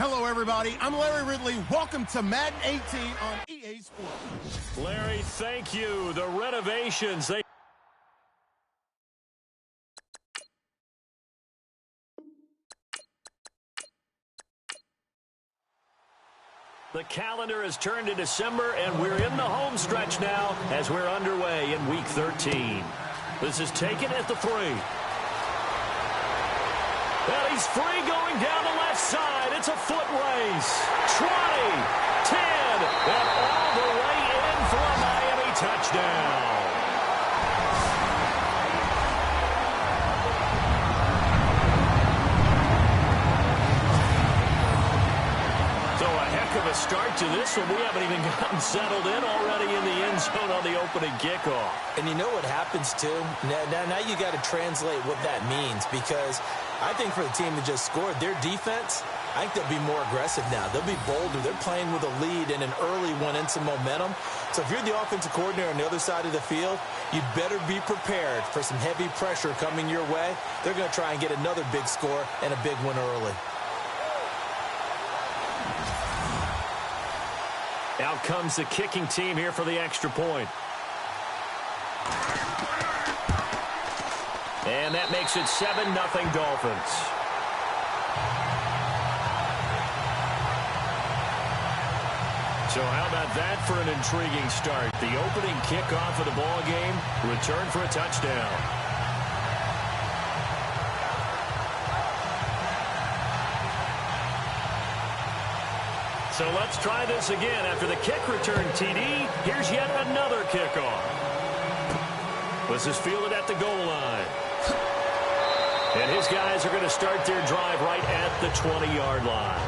Hello, everybody. I'm Larry Ridley. Welcome to Madden 18 on EA Sports. Larry, thank you. The renovations, The calendar has turned to December, and we're in the home stretch now as we're underway in Week 13. This is taken at the 3. And he's free going down the left side. It's a foot race. 20, 10, and all the way in for a Miami touchdown. Of a start to this one. We haven't even gotten settled in already in the end zone on the opening kickoff. And you know what happens, too? Now you got to translate what that means, because I think for the team that just scored, their defense, I think they'll be more aggressive now. They'll be bolder. They're playing with a lead and an early one and some momentum. So if you're the offensive coordinator on the other side of the field, you'd better be prepared for some heavy pressure coming your way. They're going to try and get another big score and a big one early. Out comes the kicking team here for the extra point. And that makes it 7-0 Dolphins. So how about that for an intriguing start? The opening kickoff of the ball game, return for a touchdown. So let's try this again. After the kick return TD, here's yet another kickoff. This is fielded at the goal line. And his guys are going to start their drive right at the 20-yard line.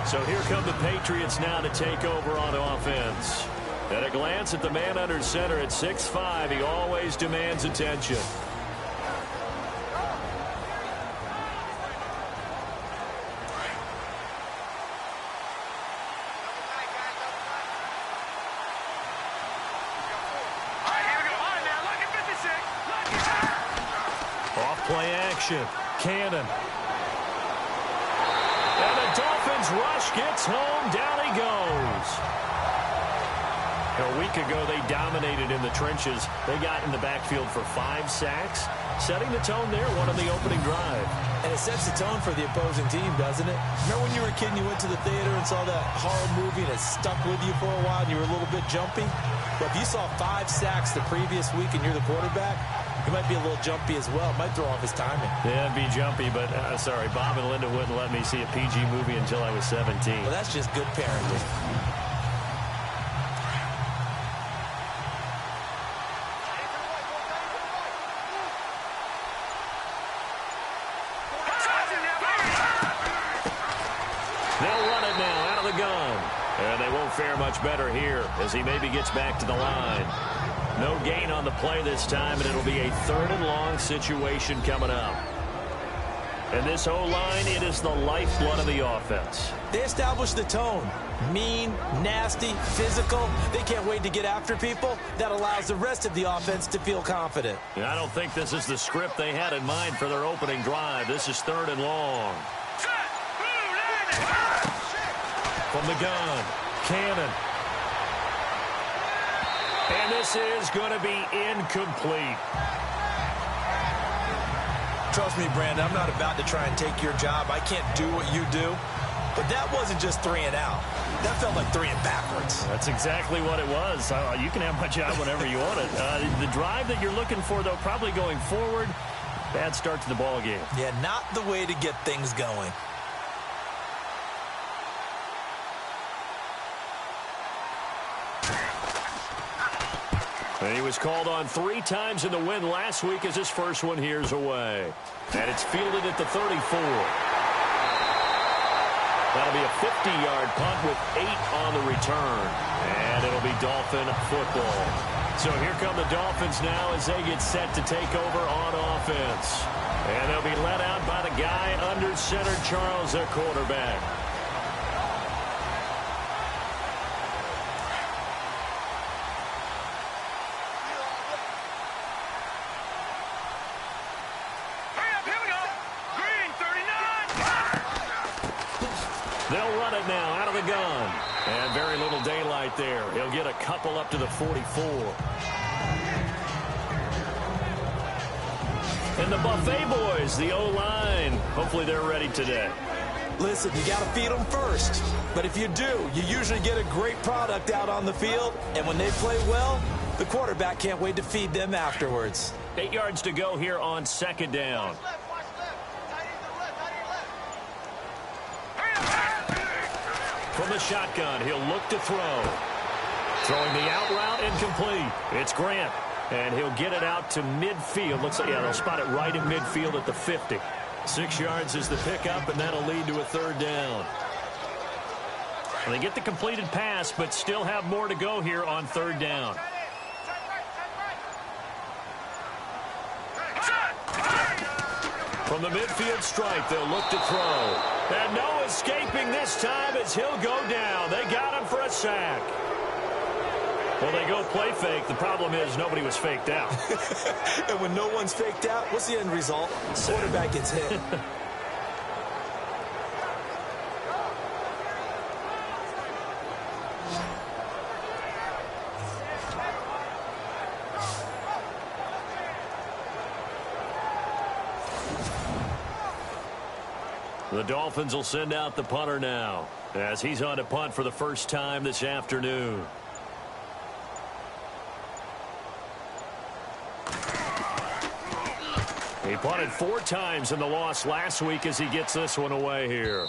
So here come the Patriots now to take over on offense. At a glance at the man under center at 6'5", he always demands attention. Cannon. And the Dolphins rush gets home. Down he goes. A week ago, they dominated in the trenches. They got in the backfield for 5 sacks, setting the tone there, one on the opening drive. And it sets the tone for the opposing team, doesn't it? Remember when you were a kid and you went to the theater and saw that horror movie and it stuck with you for a while and you were a little bit jumpy? But if you saw 5 sacks the previous week and you're the quarterback, he might be a little jumpy as well. Might throw off his timing. Yeah, it'd be jumpy, but sorry, Bob and Linda wouldn't let me see a PG movie until I was 17. Well, that's just good parenting. They'll run it now out of the gun. And they won't fare much better here as he maybe gets back to the line. No gain on the play this time, and it'll be a 3rd and long situation coming up. And this O-line, it is the lifeblood of the offense. They established the tone. Mean, nasty, physical. They can't wait to get after people. That allows the rest of the offense to feel confident. I don't think this is the script they had in mind for their opening drive. This is 3rd and long. From the gun, Cannon. And this is going to be incomplete. Trust me, Brandon, I'm not about to try and take your job. I can't do what you do. But that wasn't just 3 and out. That felt like 3 and backwards. That's exactly what it was. You can have my job whenever you want it. The drive that you're looking for, though, probably going forward, bad start to the ball game. Yeah, not the way to get things going. And he was called on 3 times in the win last week as his first one here's away. And it's fielded at the 34. That'll be a 50-yard punt with 8 on the return. And it'll be Dolphin football. So here come the Dolphins now as they get set to take over on offense. And they'll be led out by the guy under center, Charles, their quarterback. They'll run it now out of the gun. And very little daylight there. He'll get a couple up to the 44. And the Buffet boys, the O-line, hopefully they're ready today. Listen, you got to feed them first. But if you do, you usually get a great product out on the field. And when they play well, the quarterback can't wait to feed them afterwards. 8 yards to go here on second down. From the shotgun, he'll look to throw. Throwing the out route incomplete. It's Grant. And he'll get it out to midfield. Looks like, yeah, they'll spot it right in midfield at the 50. 6 yards is the pickup, and that'll lead to a third down. And they get the completed pass, but still have more to go here on third down. From the midfield strike, they'll look to throw. And no escaping this time as he'll go down. They got him for a sack. Well, they go play fake. The problem is nobody was faked out. And when no one's faked out, what's the end result? Quarterback gets hit. The Dolphins will send out the punter now as he's on to punt for the first time this afternoon. He punted 4 times in the loss last week as he gets this one away here.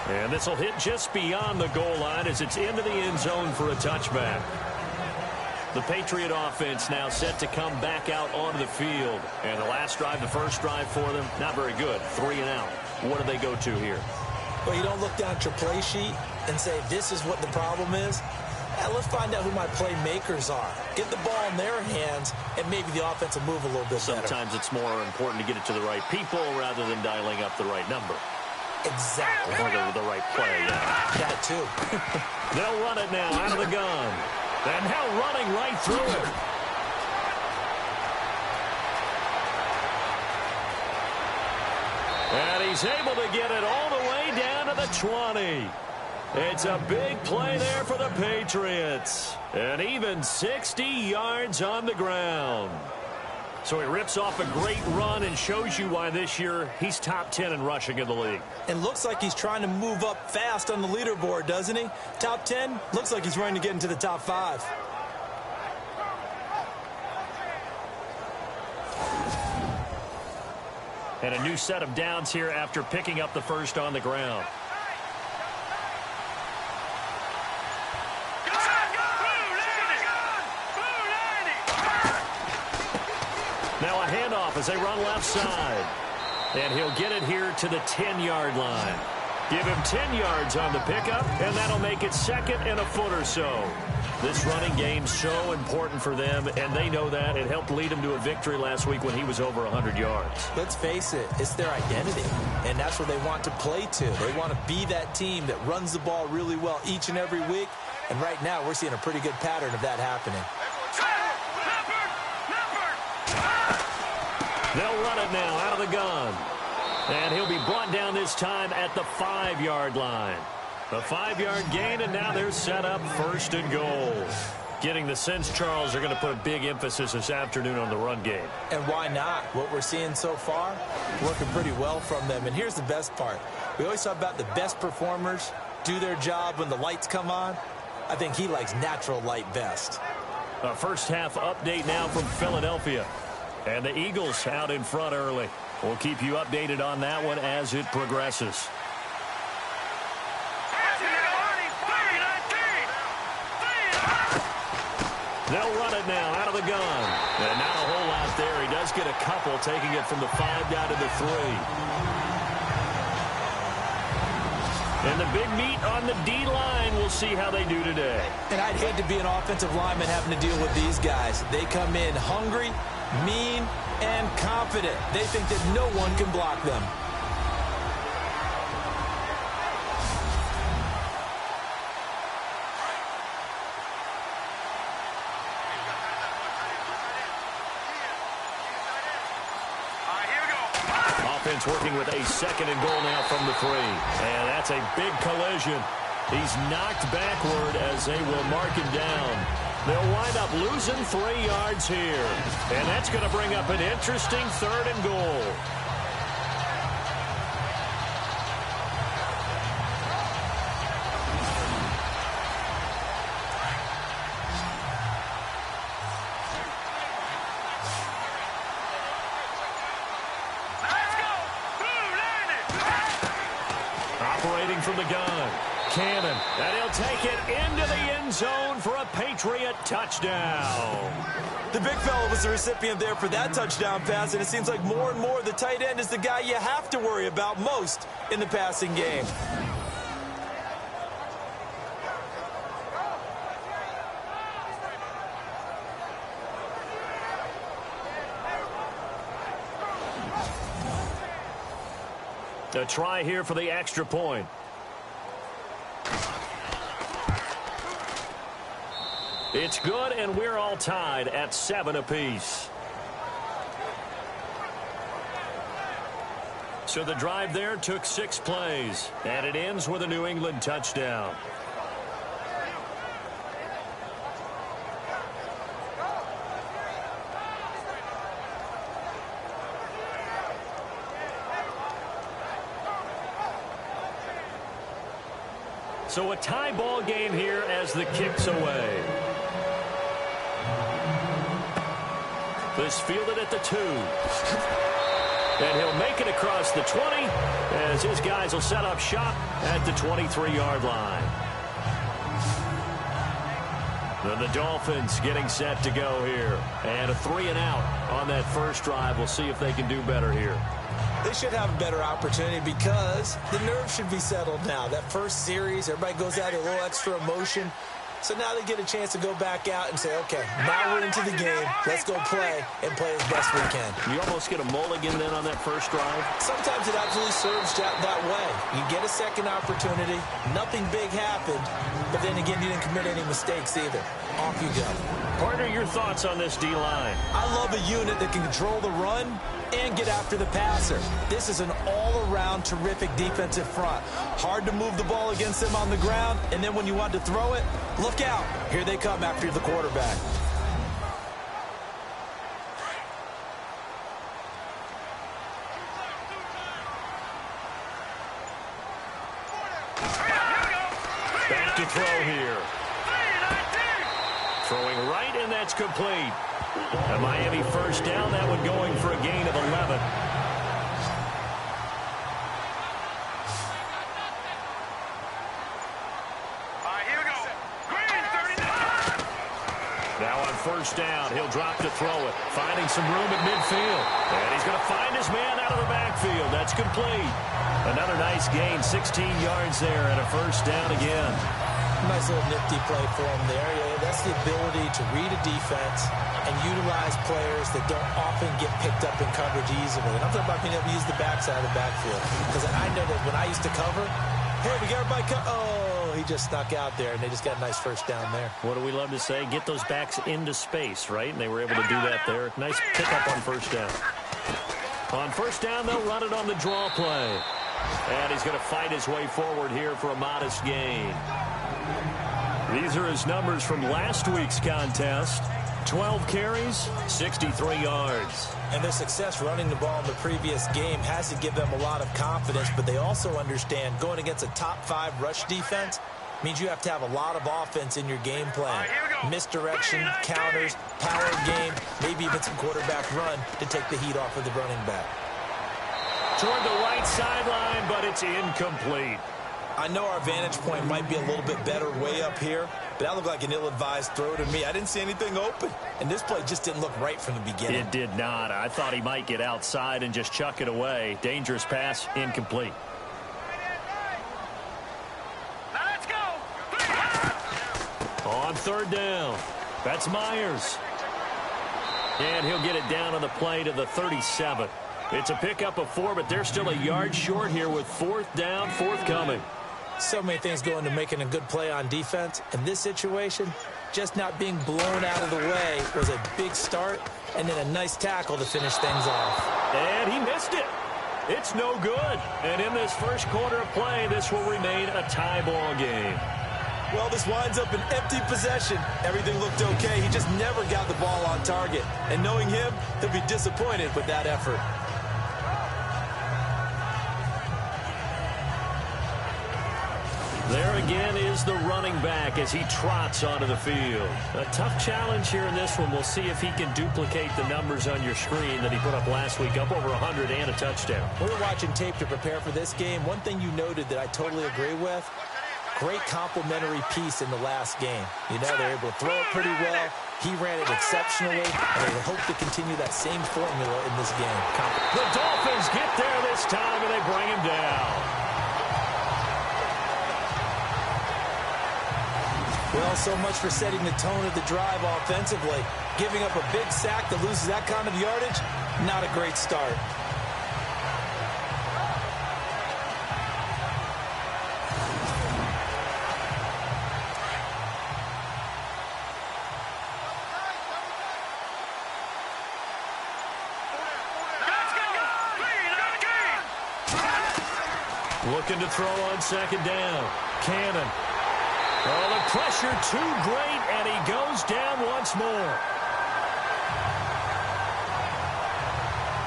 And this will hit just beyond the goal line as it's into the end zone for a touchback. The Patriot offense now set to come back out onto the field. And the last drive, the first drive for them, not very good. 3 and out. What do they go to here? Well, you don't look down at your play sheet and say, this is what the problem is. Yeah, let's find out who my playmakers are. Get the ball in their hands, and maybe the offense will move a little bit better. Sometimes it's more important to get it to the right people rather than dialing up the right number. Exactly. Or the right play, yeah. That too. They'll run it now out of the gun. And now running right through it. And he's able to get it all the way down to the 20. It's a big play there for the Patriots. And even 60 yards on the ground. So he rips off a great run and shows you why this year he's top 10 in rushing in the league. And looks like he's trying to move up fast on the leaderboard, doesn't he? Top 10, looks like he's running to get into the top 5. And a new set of downs here after picking up the first on the ground. Now a handoff as they run left side. And he'll get it here to the 10-yard line. Give him 10 yards on the pickup, and that'll make it second and a foot or so. This running game's so important for them, and they know that. It helped lead them to a victory last week when he was over 100 yards. Let's face it, it's their identity, and that's what they want to play to. They want to be that team that runs the ball really well each and every week, and right now we're seeing a pretty good pattern of that happening. They'll run it now out of the gun. And he'll be brought down this time at the 5-yard line. A 5-yard gain, and now they're set up first and goal. Getting the sense, Charles, are going to put a big emphasis this afternoon on the run game. And why not? What we're seeing so far, working pretty well from them. And here's the best part. We always talk about the best performers do their job when the lights come on. I think he likes natural light best. A first half update now from Philadelphia. And the Eagles out in front early. We'll keep you updated on that one as it progresses. They'll run it now out of the gun. And not a whole lot there. He does get a couple, taking it from the 5 down to the 3. And the big meat on the D-line, we'll see how they do today. And I'd hate to be an offensive lineman having to deal with these guys. They come in hungry, mean, and confident. They think that no one can block them. offense working with a 2nd and goal now from the 3. And that's a big collision. He's knocked backward as they will mark him down. They'll wind up losing 3 yards here. And that's going to bring up an interesting 3rd and goal. Operating from the gun. Cannon, and he'll take it into the end zone for a Patriot touchdown. The big fella was the recipient there for that touchdown pass, and it seems like more and more the tight end is the guy you have to worry about most in the passing game. A try here for the extra point. It's good, and we're all tied at 7 apiece. So the drive there took 6 plays, and it ends with a New England touchdown. So a tie ball game here as the kick's away. This fielded at the 2. And he'll make it across the 20 as his guys will set up shop at the 23-yard line. Then the Dolphins getting set to go here. And a 3 and out on that first drive. We'll see if they can do better here. They should have a better opportunity because the nerves should be settled now. That first series, everybody goes out a little extra emotion. So now they get a chance to go back out and say, okay, now we're into the game. Let's go play and play as best we can. You almost get a mulligan then on that first drive? Sometimes it absolutely serves that way. You get a second opportunity. Nothing big happened. But then again, you didn't commit any mistakes either. Off you go. Partner, your thoughts on this D-line? I love a unit that can control the run and get after the passer. This is an all-around terrific defensive front. Hard to move the ball against them on the ground, and then when you want to throw it, look out. Here they come after the quarterback. Back to throw here. Throwing right, and that's complete. A Miami first down, that one going for a gain of 11. Here we go. Green, 39. Now on first down, he'll drop to throw it. Finding some room at midfield. And he's going to find his man out of the backfield. That's complete. Another nice gain, 16 yards there, and a first down again. Nice little nifty play for him there. Yeah, that's the ability to read a defense and utilize players that don't often get picked up in coverage easily. And I'm talking about being able to use the backside of the backfield. Because I know that when I used to cover, hey, we got everybody oh, he just snuck out there, and they just got a nice first down there. What do we love to say? Get those backs into space, right? And they were able to do that there. Nice pickup on first down. On first down, they'll run it on the draw play. And he's going to fight his way forward here for a modest gain. These are his numbers from last week's contest. 12 carries, 63 yards. And their success running the ball in the previous game has to give them a lot of confidence, but they also understand going against a top-5 rush defense means you have to have a lot of offense in your game plan. Misdirection, counters, power game, maybe even some quarterback run to take the heat off of the running back. Toward the right sideline, but it's incomplete. I know our vantage point might be a little bit better way up here, but that looked like an ill-advised throw to me. I didn't see anything open, and this play just didn't look right from the beginning. It did not. I thought he might get outside and just chuck it away. Dangerous pass, incomplete. Now let's go. On third down, that's Myers. And he'll get it down on the play to the 37. It's a pickup of 4, but they're still a yard short here with fourth down forthcoming. So many things go into making a good play on defense. In this situation, just not being blown out of the way was a big start, and then a nice tackle to finish things off. And he missed it. It's no good. And in this first quarter of play, this will remain a tie ball game. Well, this winds up an empty possession. Everything looked okay. He just never got the ball on target. And knowing him, he'll be disappointed with that effort. There again is the running back as he trots onto the field. A tough challenge here in this one. We'll see if he can duplicate the numbers on your screen that he put up last week, up over 100 and a touchdown. We were watching tape to prepare for this game. One thing you noted that I totally agree with, great complimentary piece in the last game. You know, they're able to throw it pretty well. He ran it exceptionally, and they hope to continue that same formula in this game. The Dolphins get there this time, and they bring him down. Well, so much for setting the tone of the drive offensively. Giving up a big sack that loses that kind of yardage, not a great start. Looking to throw on second down. Cannon. Oh, the pressure too great, and he goes down once more.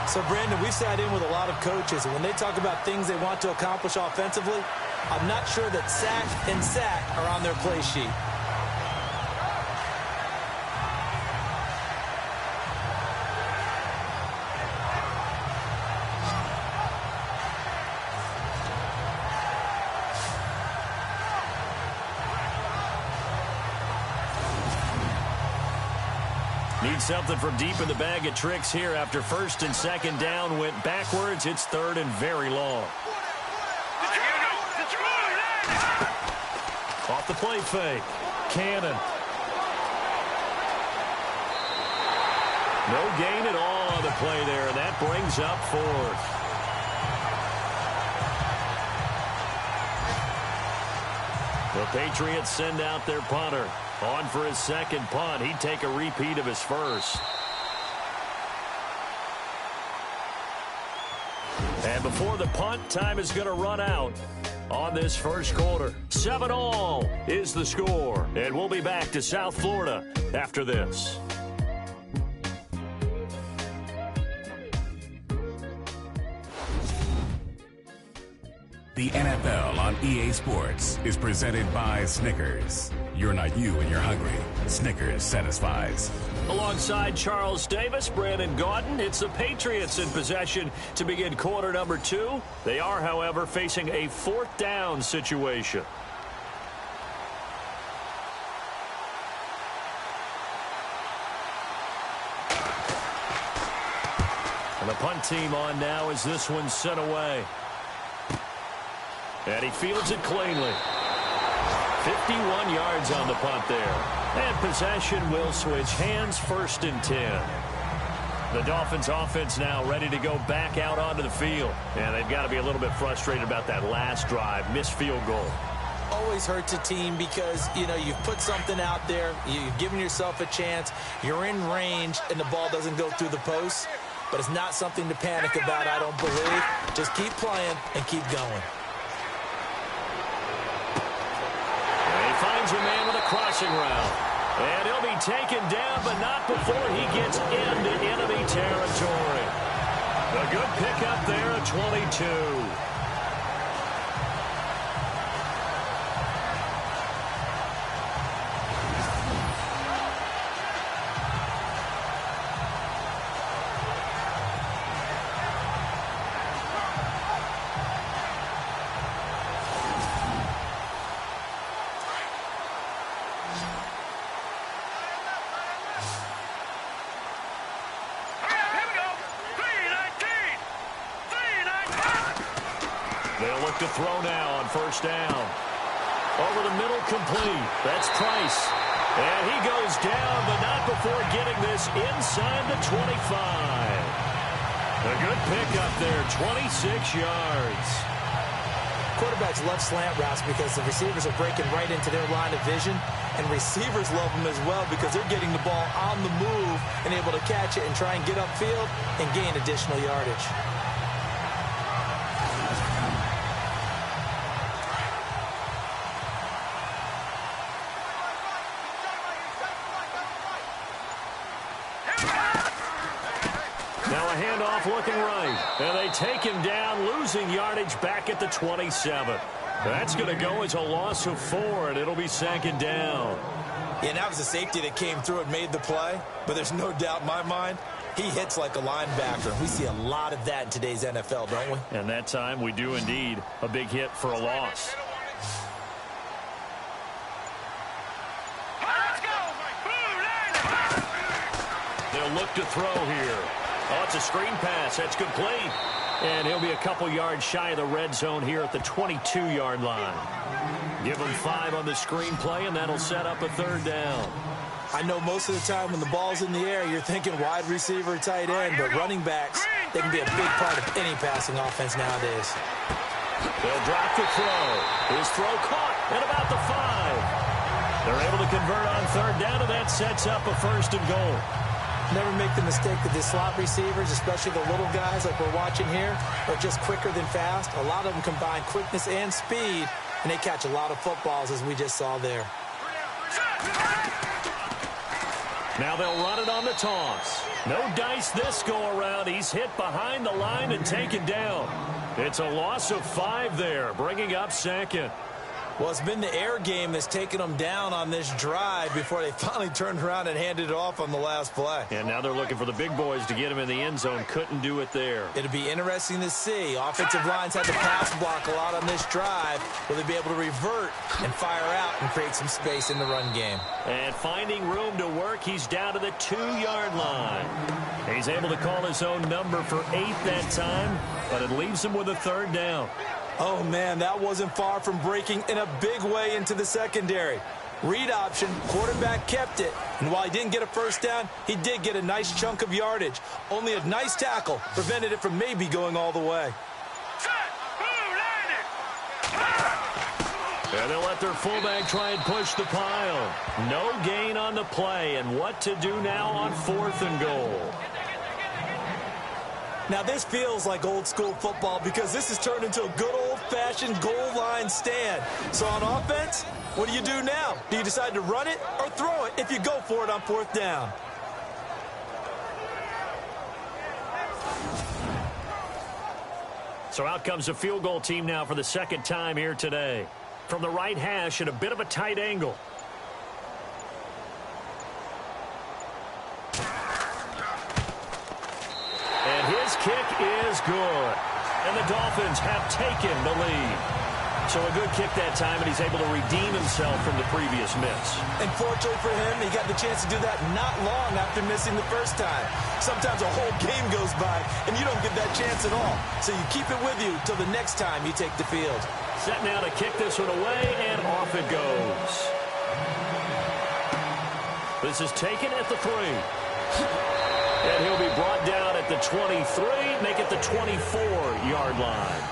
So, Brandon, we've sat in with a lot of coaches, and when they talk about things they want to accomplish offensively, I'm not sure that sack and sack are on their play sheet. Need something from deep in the bag of tricks here after first and second down went backwards. It's third and very long. Off the play fake. Cannon. No gain at all on the play there, and that brings up fourth. The Patriots send out their punter. On for his second punt. He'd take a repeat of his first. And before the punt, time is going to run out on this first quarter. 7-all is the score. And we'll be back to South Florida after this. The NFL on EA Sports is presented by Snickers. You're not you when you're hungry. Snickers satisfies. Alongside Charles Davis, Brandon Gaudin, it's the Patriots in possession to begin quarter number 2. They are, however, facing a fourth down situation. And the punt team on now as this one's sent away. And he fields it cleanly. 51 yards on the punt there. And possession will switch hands, first and 10. The Dolphins offense now ready to go back out onto the field. And they've got to be a little bit frustrated about that last drive, missed field goal. Always hurts a team because, you know, you've put something out there, you've given yourself a chance, you're in range, and the ball doesn't go through the post. But it's not something to panic about, I don't believe. Just keep playing and keep going. Finds a man with a crossing route. And he'll be taken down, but not before he gets into enemy territory. A good pickup there at 22. They'll look to throw now on first down. Over the middle, complete. That's Price. And he goes down, but not before getting this inside the 25. A good pickup there, 26 yards. Quarterbacks love slant routes because the receivers are breaking right into their line of vision, and receivers love them as well because they're getting the ball on the move and able to catch it and try and get upfield and gain additional yardage. handoff looking right. And they take him down, losing yardage back at the 27. That's going to go as a loss of 4, and it'll be second down. Yeah, and that was a safety that came through and made the play. But there's no doubt in my mind, he hits like a linebacker. We see a lot of that in today's NFL, don't we? And that time we do indeed. A big hit for a loss. They'll look to throw here. Oh, it's a screen pass. That's complete. And he'll be a couple yards shy of the red zone here at the 22-yard line. Give him 5 on the screen play, and that'll set up a third down. I know most of the time when the ball's in the air, you're thinking wide receiver, tight end, but running backs, they can be a big part of any passing offense nowadays. They'll drop the throw. His throw caught at about the 5. They're able to convert on third down, and that sets up a first and goal. Never make the mistake that the slot receivers, especially the little guys like we're watching here, are just quicker than fast. A lot of them combine quickness and speed, and they catch a lot of footballs, as we just saw there. Now they'll run it on the toss. No dice this go-around. He's hit behind the line and taken down. It's a loss of 5 there, bringing up second. Well, it's been the air game that's taken them down on this drive before they finally turned around and handed it off on the last play. And now they're looking for the big boys to get him in the end zone. Couldn't do it there. It'll be interesting to see. Offensive lines had to pass block a lot on this drive. Will they be able to revert and fire out and create some space in the run game? And finding room to work, he's down to the 2-yard line. He's able to call his own number for 8 that time, but it leaves him with a third down. Oh, man, that wasn't far from breaking in a big way into the secondary. Read option, quarterback kept it, and while he didn't get a first down, he did get a nice chunk of yardage. Only a nice tackle prevented it from maybe going all the way. And they'll let their fullback try and push the pile. No gain on the play, and what to do now on 4th and goal. Now, this feels like old-school football because this has turned into a good old-fashioned goal line stand. So on offense, what do you do now? Do you decide to run it or throw it if you go for it on 4th down? So out comes the field goal team now for the second time here today. From the right hash at a bit of a tight angle. And his kick is good. And the Dolphins have taken the lead. So a good kick that time, and he's able to redeem himself from the previous miss. And fortunately for him, he got the chance to do that not long after missing the first time. Sometimes a whole game goes by, and you don't get that chance at all. So you keep it with you till the next time you take the field. Set now to kick this one away, and off it goes. This is taken at the 3. And he'll be brought down at the 23, make it the 24-yard line.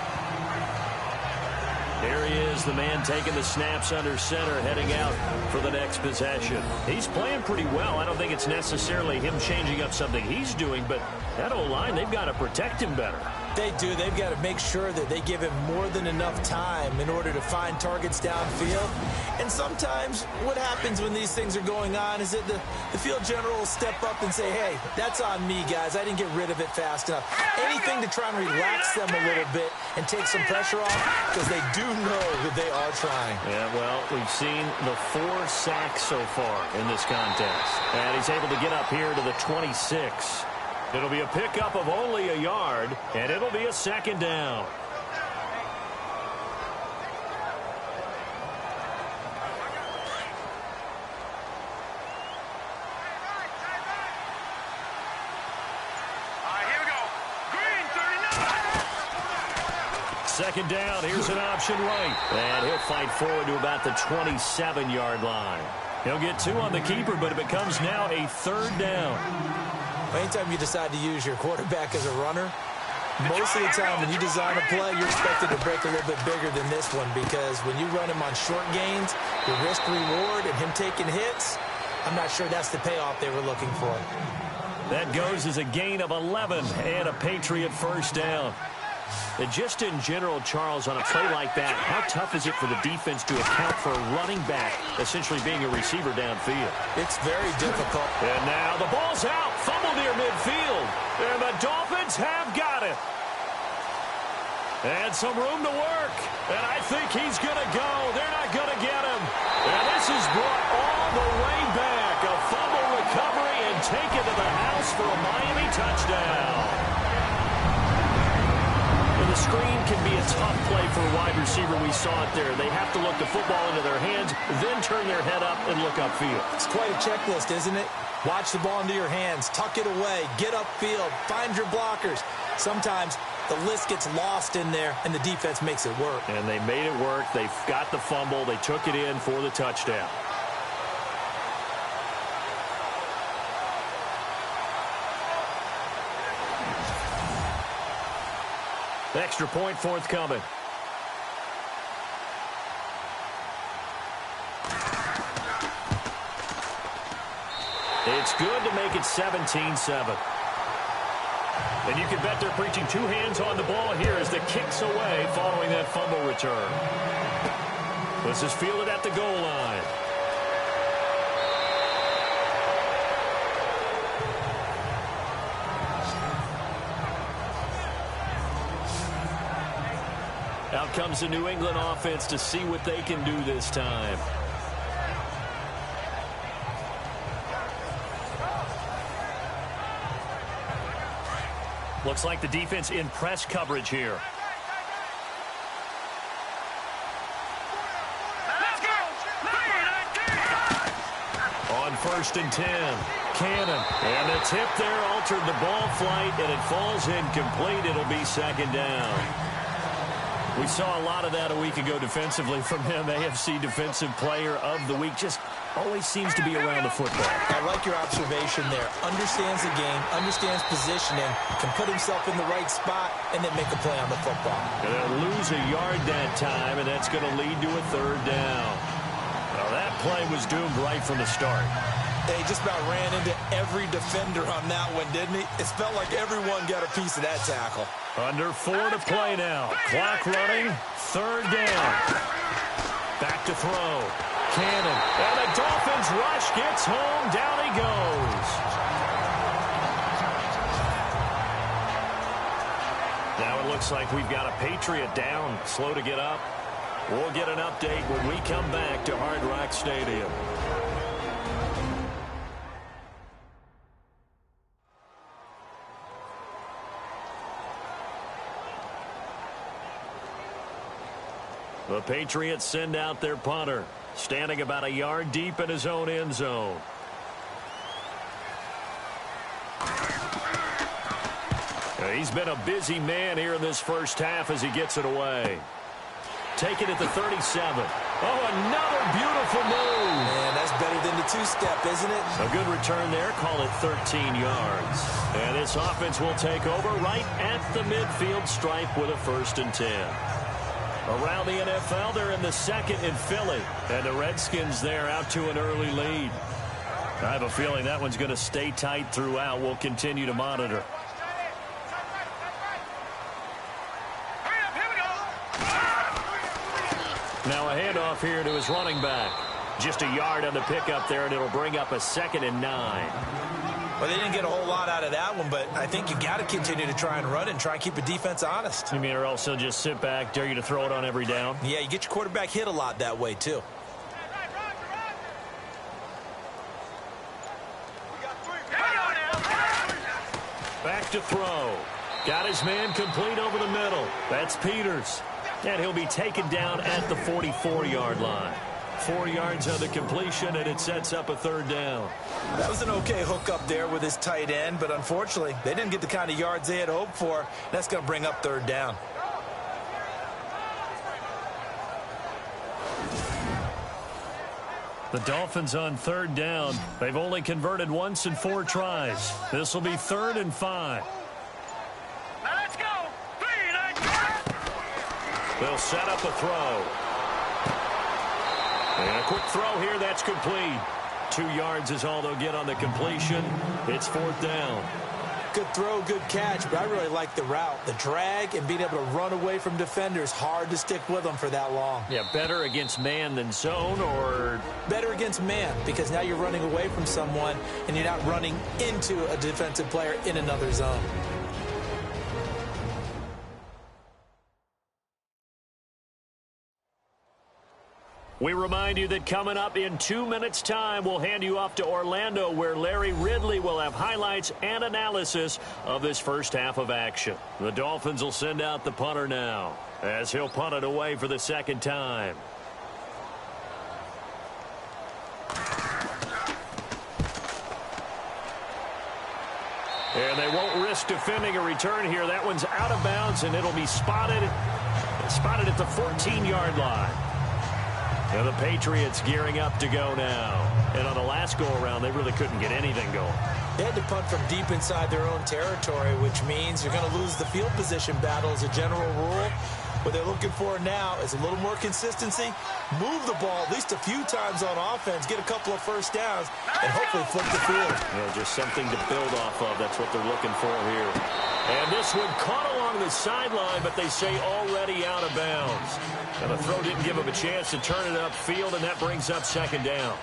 There he is, the man taking the snaps under center, heading out for the next possession. He's playing pretty well. I don't think it's necessarily him changing up something he's doing, but that O-line, they've got to protect him better. They do. They've got to make sure that they give him more than enough time in order to find targets downfield. And sometimes what happens when these things are going on is that the field general will step up and say, hey, that's on me, guys. I didn't get rid of it fast enough. Anything to try and relax them a little bit and take some pressure off because they do know that they are trying. Yeah, well, we've seen the 4 sacks so far in this contest. And he's able to get up here to the 26. It'll be a pickup of only a yard, and it'll be a second down. Here we go. Green, 39. Second down, here's an option right. And he'll fight forward to about the 27-yard line. He'll get 2 on the keeper, but it becomes now a third down. Anytime you decide to use your quarterback as a runner, most of the time when you design a play, you're expected to break a little bit bigger than this one because when you run him on short gains, the risk-reward and him taking hits, I'm not sure that's the payoff they were looking for. That goes as a gain of 11 and a Patriot first down. And just in general, Charles, on a play like that, how tough is it for the defense to account for a running back essentially being a receiver downfield? It's very difficult. And now the ball's out. Fumble near midfield. And the Dolphins have got it. And some room to work. And I think he's going to go. They're not going to get him. And this is brought all the way back. A fumble recovery and taken to the house for a Miami touchdown. And the screen can be a tough play for a wide receiver. We saw it there. They have to look the football into their hands, then turn their head up and look upfield. It's quite a checklist, isn't it? Watch the ball into your hands, tuck it away, get upfield, find your blockers. Sometimes the list gets lost in there, and the defense makes it work. And they made it work. They got the fumble. They took it in for the touchdown. Extra point forthcoming. It's good to make it 17-7. And you can bet they're preaching two hands on the ball here as the kick's away following that fumble return. This is fielded at the goal line. Out comes the New England offense to see what they can do this time. Looks like the defense in press coverage here. On 1st and 10. Cannon. And the tip there altered the ball flight, and it falls incomplete. It'll be 2nd down. We saw a lot of that a week ago defensively from him. AFC Defensive Player of the Week. Just always seems to be around the football. I like your observation there. Understands the game, understands positioning, can put himself in the right spot, and then make a play on the football. And they'll lose a yard that time, and that's going to lead to a 3rd down. Now that play was doomed right from the start. He just about ran into every defender on that one, didn't he? It felt like everyone got a piece of that tackle. Under 4 to play now. Clock running. 3rd down. Back to throw. Cannon. And the Dolphins rush gets home. Down he goes. Now it looks like we've got a Patriot down. Slow to get up. We'll get an update when we come back to Hard Rock Stadium. The Patriots send out their punter, standing about a yard deep in his own end zone. He's been a busy man here in this first half as he gets it away. Taken at the 37. Oh, another beautiful move. Man, that's better than the two-step, isn't it? A good return there. Call it 13 yards. And this offense will take over right at the midfield stripe with a 1st and 10. Around the NFL, they're in the 2nd in Philly. And the Redskins there out to an early lead. I have a feeling that one's going to stay tight throughout. We'll continue to monitor. Now a handoff here to his running back. Just a yard on the pickup there, and it'll bring up a 2nd and 9. Well, they didn't get a whole lot out of that one, but I think you got to continue to try and run and try and keep the defense honest. You mean or else he'll just sit back, dare you to throw it on every down? Yeah, you get your quarterback hit a lot that way, too. Back to throw. Got his man complete over the middle. That's Peters. And he'll be taken down at the 44-yard line. 4 yards on the completion, and it sets up a 3rd down. That was an okay hook up there with his tight end, but unfortunately, they didn't get the kind of yards they had hoped for. That's going to bring up 3rd down. The Dolphins on 3rd down. They've only converted once in 4 tries. This will be 3rd and 5. Now let's go. 3, 9, 2. They'll set up a throw. And a quick throw here, that's complete. 2 yards is all they'll get on the completion. It's 4th down. Good throw, good catch, but I really like the route. The drag and being able to run away from defenders, hard to stick with them for that long. Yeah, better against man than zone, or? Better against man, because now you're running away from someone and you're not running into a defensive player in another zone. We remind you that coming up in 2 minutes' time, we'll hand you off to Orlando, where Larry Ridley will have highlights and analysis of this first half of action. The Dolphins will send out the punter now, as he'll punt it away for the second time. And they won't risk defending a return here. That one's out of bounds, and it'll be spotted at the 14-yard line. And the Patriots gearing up to go now. And on the last go-around, they really couldn't get anything going. They had to punt from deep inside their own territory, which means you're going to lose the field position battle as a general rule. What they're looking for now is a little more consistency, move the ball at least a few times on offense, get a couple of first downs, and hopefully flip the field. Just something to build off of. That's what they're looking for here. And this one caught along the sideline, but they say already out of bounds. And the throw didn't give him a chance to turn it upfield, and that brings up second down.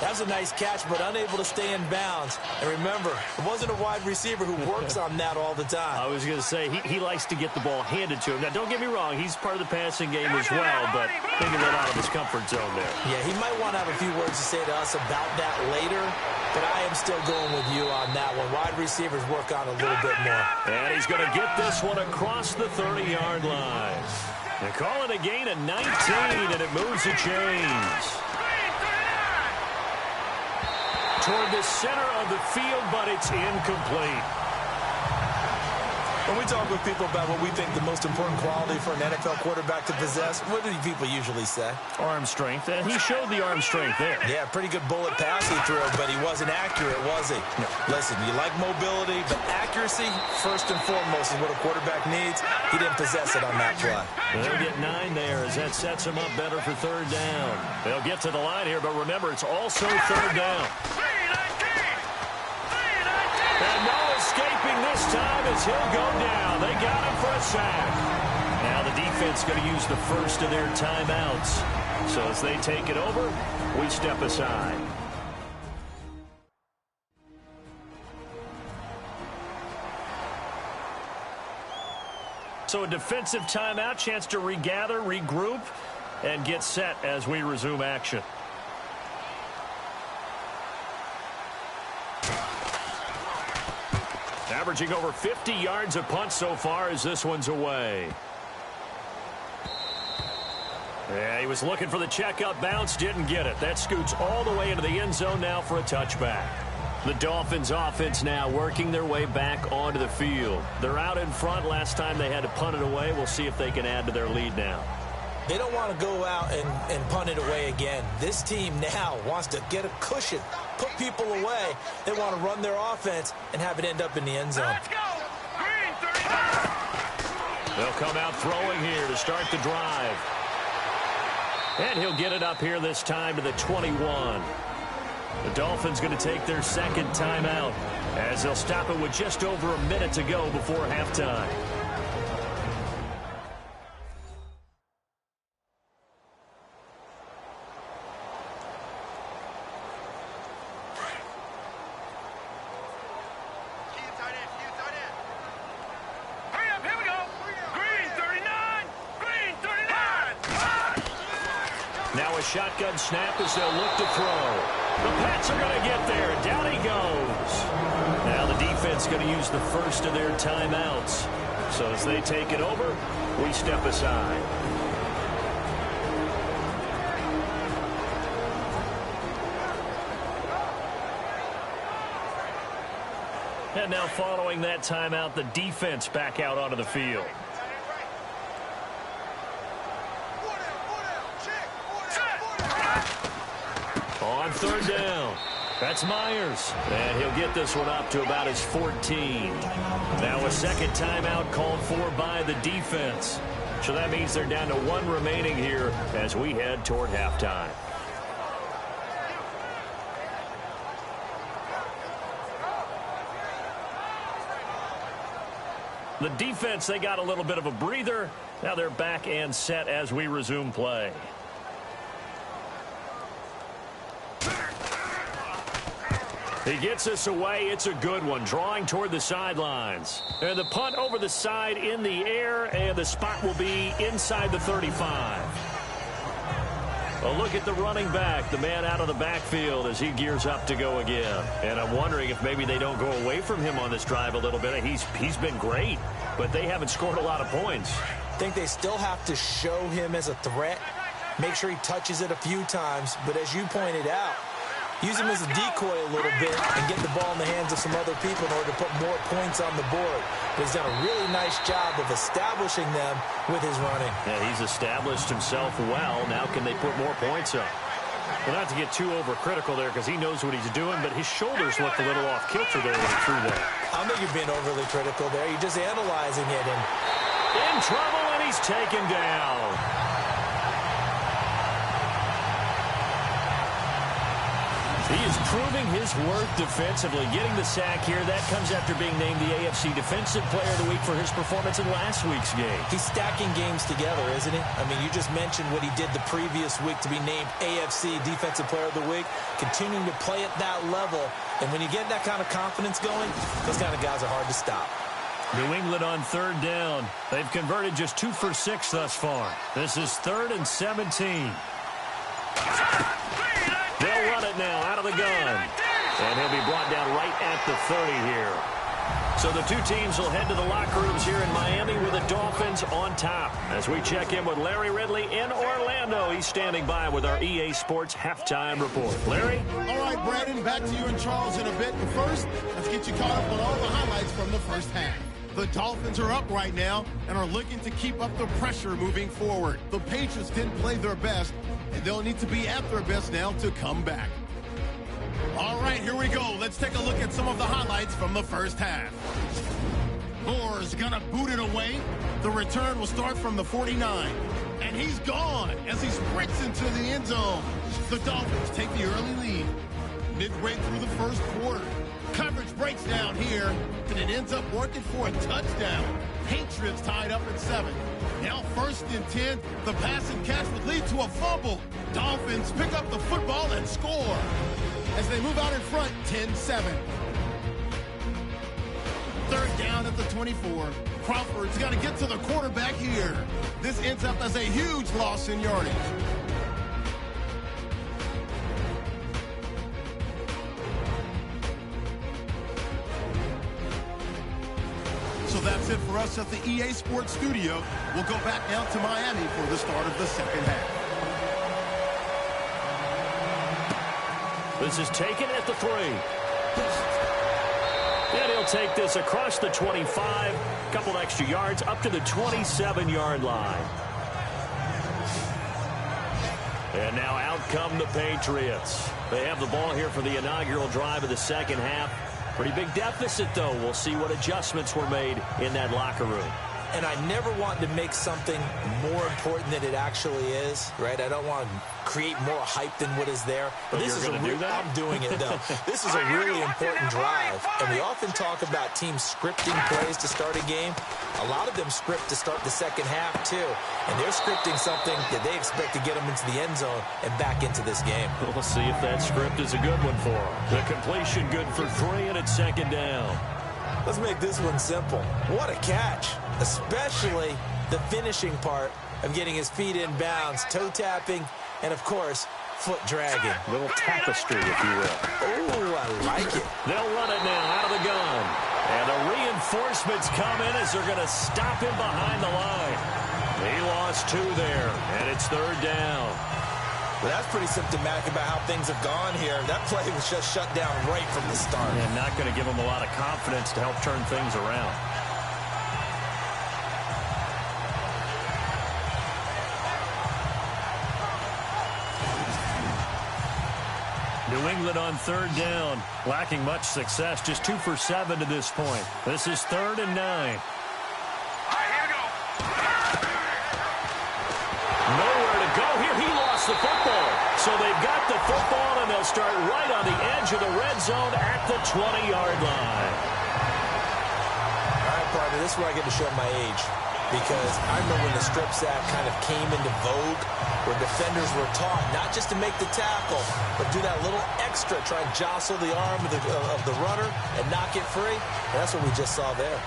That was a nice catch, but unable to stay in bounds. And remember, it wasn't a wide receiver who works on that all the time. I was going to say, he likes to get the ball handed to him. Now, don't get me wrong, he's part of the passing game as well, but maybe a little out of his comfort zone there. Yeah, he might want to have a few words to say to us about that later, but I am still going with you on that one. Wide receivers work on a little bit more. And he's going to get this one across the 30-yard line. They call it a gain of 19, and it moves the chains toward the center of the field, but it's incomplete. When we talk with people about what we think the most important quality for an NFL quarterback to possess, what do people usually say? Arm strength. And he showed the arm strength there. Yeah, pretty good bullet pass he threw, but he wasn't accurate, was he? No. Listen, you like mobility, but accuracy, first and foremost, is what a quarterback needs. He didn't possess it on that play. They'll get 9 there as that sets him up better for third down. They'll get to the line here, but remember, it's also third down. And no escaping this time as he'll go down. They got him for a sack. Now the defense going to use the first of their timeouts. So as they take it over, we step aside. So a defensive timeout, chance to regather, regroup, and get set as we resume action. Averaging over 50 yards a punt so far as this one's away. Yeah, he was looking for the checkup bounce, didn't get it. That scoots all the way into the end zone now for a touchback. The Dolphins offense now working their way back onto the field. They're out in front. Last time they had to punt it away. We'll see if they can add to their lead now. They don't want to go out and punt it away again. This team now wants to get a cushion, put people away. They want to run their offense and have it end up in the end zone. Let's go! Green 35! They'll come out throwing here to start the drive. And he'll get it up here this time to the 21. The Dolphins going to take their second timeout as they'll stop it with just over a minute to go before halftime. Hurry up, here we go! Green 39! Green 39! Now a shotgun snap as they'll look to throw. The Pats are going to get there. Down he goes. Now the defense going to use the first of their timeouts. So as they take it over, we step aside. And now following that timeout, the defense back out onto the field. On third down, that's Myers. And he'll get this one up to about his 14. Now a second timeout called for by the defense. So that means they're down to 1 remaining here as we head toward halftime. The defense, they got a little bit of a breather. Now they're back and set as we resume play. He gets us away. It's a good one. Drawing toward the sidelines. And the punt over the side in the air, and the spot will be inside the 35. A look at the running back, the man out of the backfield as he gears up to go again. And I'm wondering if maybe they don't go away from him on this drive a little bit. He's been great, but they haven't scored a lot of points. I think they still have to show him as a threat, make sure he touches it a few times. But as you pointed out, use him as a decoy a little bit and get the ball in the hands of some other people in order to put more points on the board. But he's done a really nice job of establishing them with his running. Yeah, he's established himself well. Now can they put more points up? Well, not to get too overcritical there because he knows what he's doing, but his shoulders looked a little off kilter there when he threw that. I don't think you're being overly critical there. You're just analyzing it. And in trouble, and he's taken down. He is proving his worth defensively, getting the sack here. That comes after being named the AFC Defensive Player of the Week for his performance in last week's game. He's stacking games together, isn't he? I mean, you just mentioned what he did the previous week to be named AFC Defensive Player of the Week, continuing to play at that level. And when you get that kind of confidence going, those kind of guys are hard to stop. New England on third down. They've converted just 2 for 6 thus far. This is 3rd and 17. They'll run it now out of the gun. And he'll be brought down right at the 30 here. So the two teams will head to the locker rooms here in Miami with the Dolphins on top. As we check in with Larry Ridley in Orlando. He's standing by with our EA Sports Halftime Report. Larry? All right, Brandon, back to you and Charles in a bit. But first, let's get you caught up on all the highlights from the first half. The Dolphins are up right now and are looking to keep up the pressure moving forward. The Patriots didn't play their best, and they'll need to be at their best now to come back. All right, here we go. Let's take a look at some of the highlights from the first half. Moore's gonna boot it away. The return will start from the 49. And he's gone as he sprints into the end zone. The Dolphins take the early lead. Midway through the first quarter. Coverage breaks down here, and it ends up working for a touchdown. Patriots tied up at 7. Now 1st and 10, the pass and catch would lead to a fumble. Dolphins pick up the football and score. As they move out in front, 10-7. 3rd down at the 24. Crawford's got to get to the quarterback here. This ends up as a huge loss in yardage. So that's it for us at the EA Sports Studio. We'll go back now to Miami for the start of the second half. This is taken at the 3. And he'll take this across the 25. A couple extra yards up to the 27-yard line. And now out come the Patriots. They have the ball here for the inaugural drive of the second half. Pretty big deficit, though. We'll see what adjustments were made in that locker room. And I never want to make something more important than it actually is, right? I don't want to create more hype than what is there. But this is I'm doing it, though. This is a really important drive. And we often talk about teams scripting plays to start a game. A lot of them script to start the second half, too. And they're scripting something that they expect to get them into the end zone and back into this game. We'll see if that script is a good one for them. The completion good for 3, and it's 2nd down. Let's make this one simple. What a catch, especially the finishing part of getting his feet in bounds, toe tapping, and, of course, foot dragging. Little tapestry, if you will. Oh, I like it. They'll run it now out of the gun. And the reinforcements come in as they're going to stop him behind the line. He lost 2 there, and it's 3rd down. Well, that's pretty symptomatic about how things have gone here. That play was just shut down right from the start. And not going to give him a lot of confidence to help turn things around. New England on 3rd down, lacking much success, just 2 for 7 to this point. This is 3rd and 9. Nowhere to go here. He lost the football. So they've got the football, and they'll start right on the edge of the red zone at the 20-yard line. All right, partner, this is where I get to show my age. Because I remember when the strip sack kind of came into vogue, where defenders were taught not just to make the tackle, but do that little extra, try and jostle the arm of the runner and knock it free. And that's what we just saw there.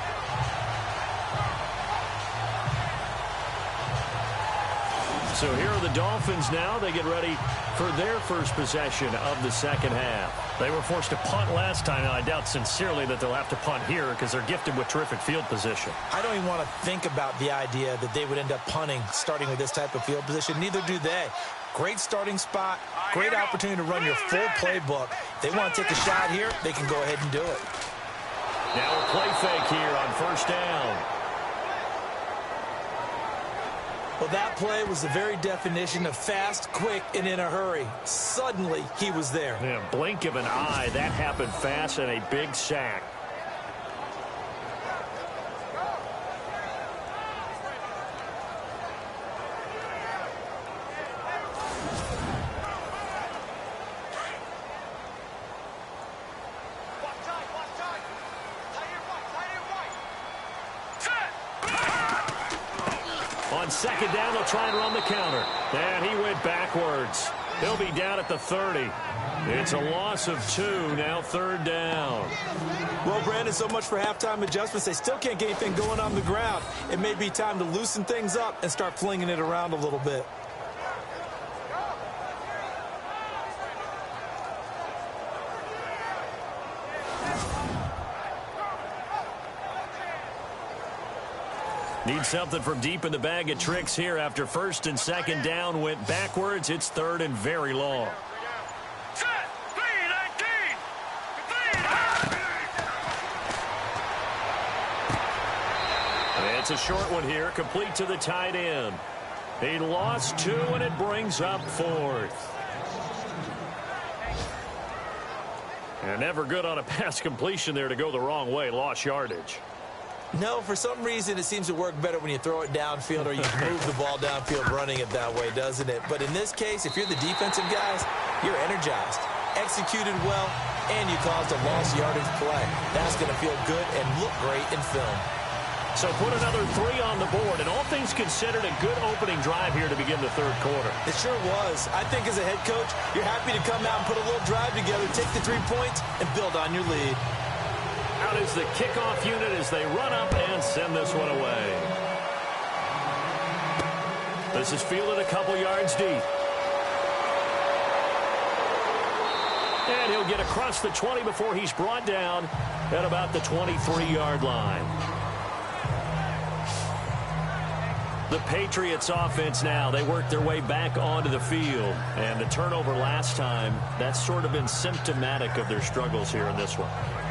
So here are the Dolphins now. They get ready for their first possession of the second half. They were forced to punt last time, and I doubt sincerely that they'll have to punt here because they're gifted with terrific field position. I don't even want to think about the idea that they would end up punting starting with this type of field position. Neither do they. Great starting spot, great opportunity to run your full playbook. If they want to take a shot here, they can go ahead and do it. Now a play fake here on first down. Well, that play was the very definition of fast, quick, and in a hurry. Suddenly, he was there. Yeah, blink of an eye. That happened fast and a big sack. On second down, they'll try and run the counter. And he went backwards. He'll be down at the 30. It's a loss of 2, now third down. Well, Brandon, so much for halftime adjustments. They still can't get anything going on the ground. It may be time to loosen things up and start flinging it around a little bit. Need something from deep in the bag of tricks here after first and second down went backwards. It's third and very long. It's a short one here, complete to the tight end. He lost 2, and it brings up 4th. And never good on a pass completion there to go the wrong way. Lost yardage. No, for some reason, it seems to work better when you throw it downfield or you move the ball downfield running it that way, doesn't it? But in this case, if you're the defensive guys, you're energized, executed well, and you caused a lost yardage play. That's going to feel good and look great in film. So put another 3 on the board, and all things considered, a good opening drive here to begin the third quarter. It sure was. I think as a head coach, you're happy to come out and put a little drive together, take the 3 points, and build on your lead. Out is the kickoff unit as they run up and send this one away. This is fielded a couple yards deep. And he'll get across the 20 before he's brought down at about the 23-yard line. The Patriots offense now, they work their way back onto the field. And the turnover last time, that's sort of been symptomatic of their struggles here in this one.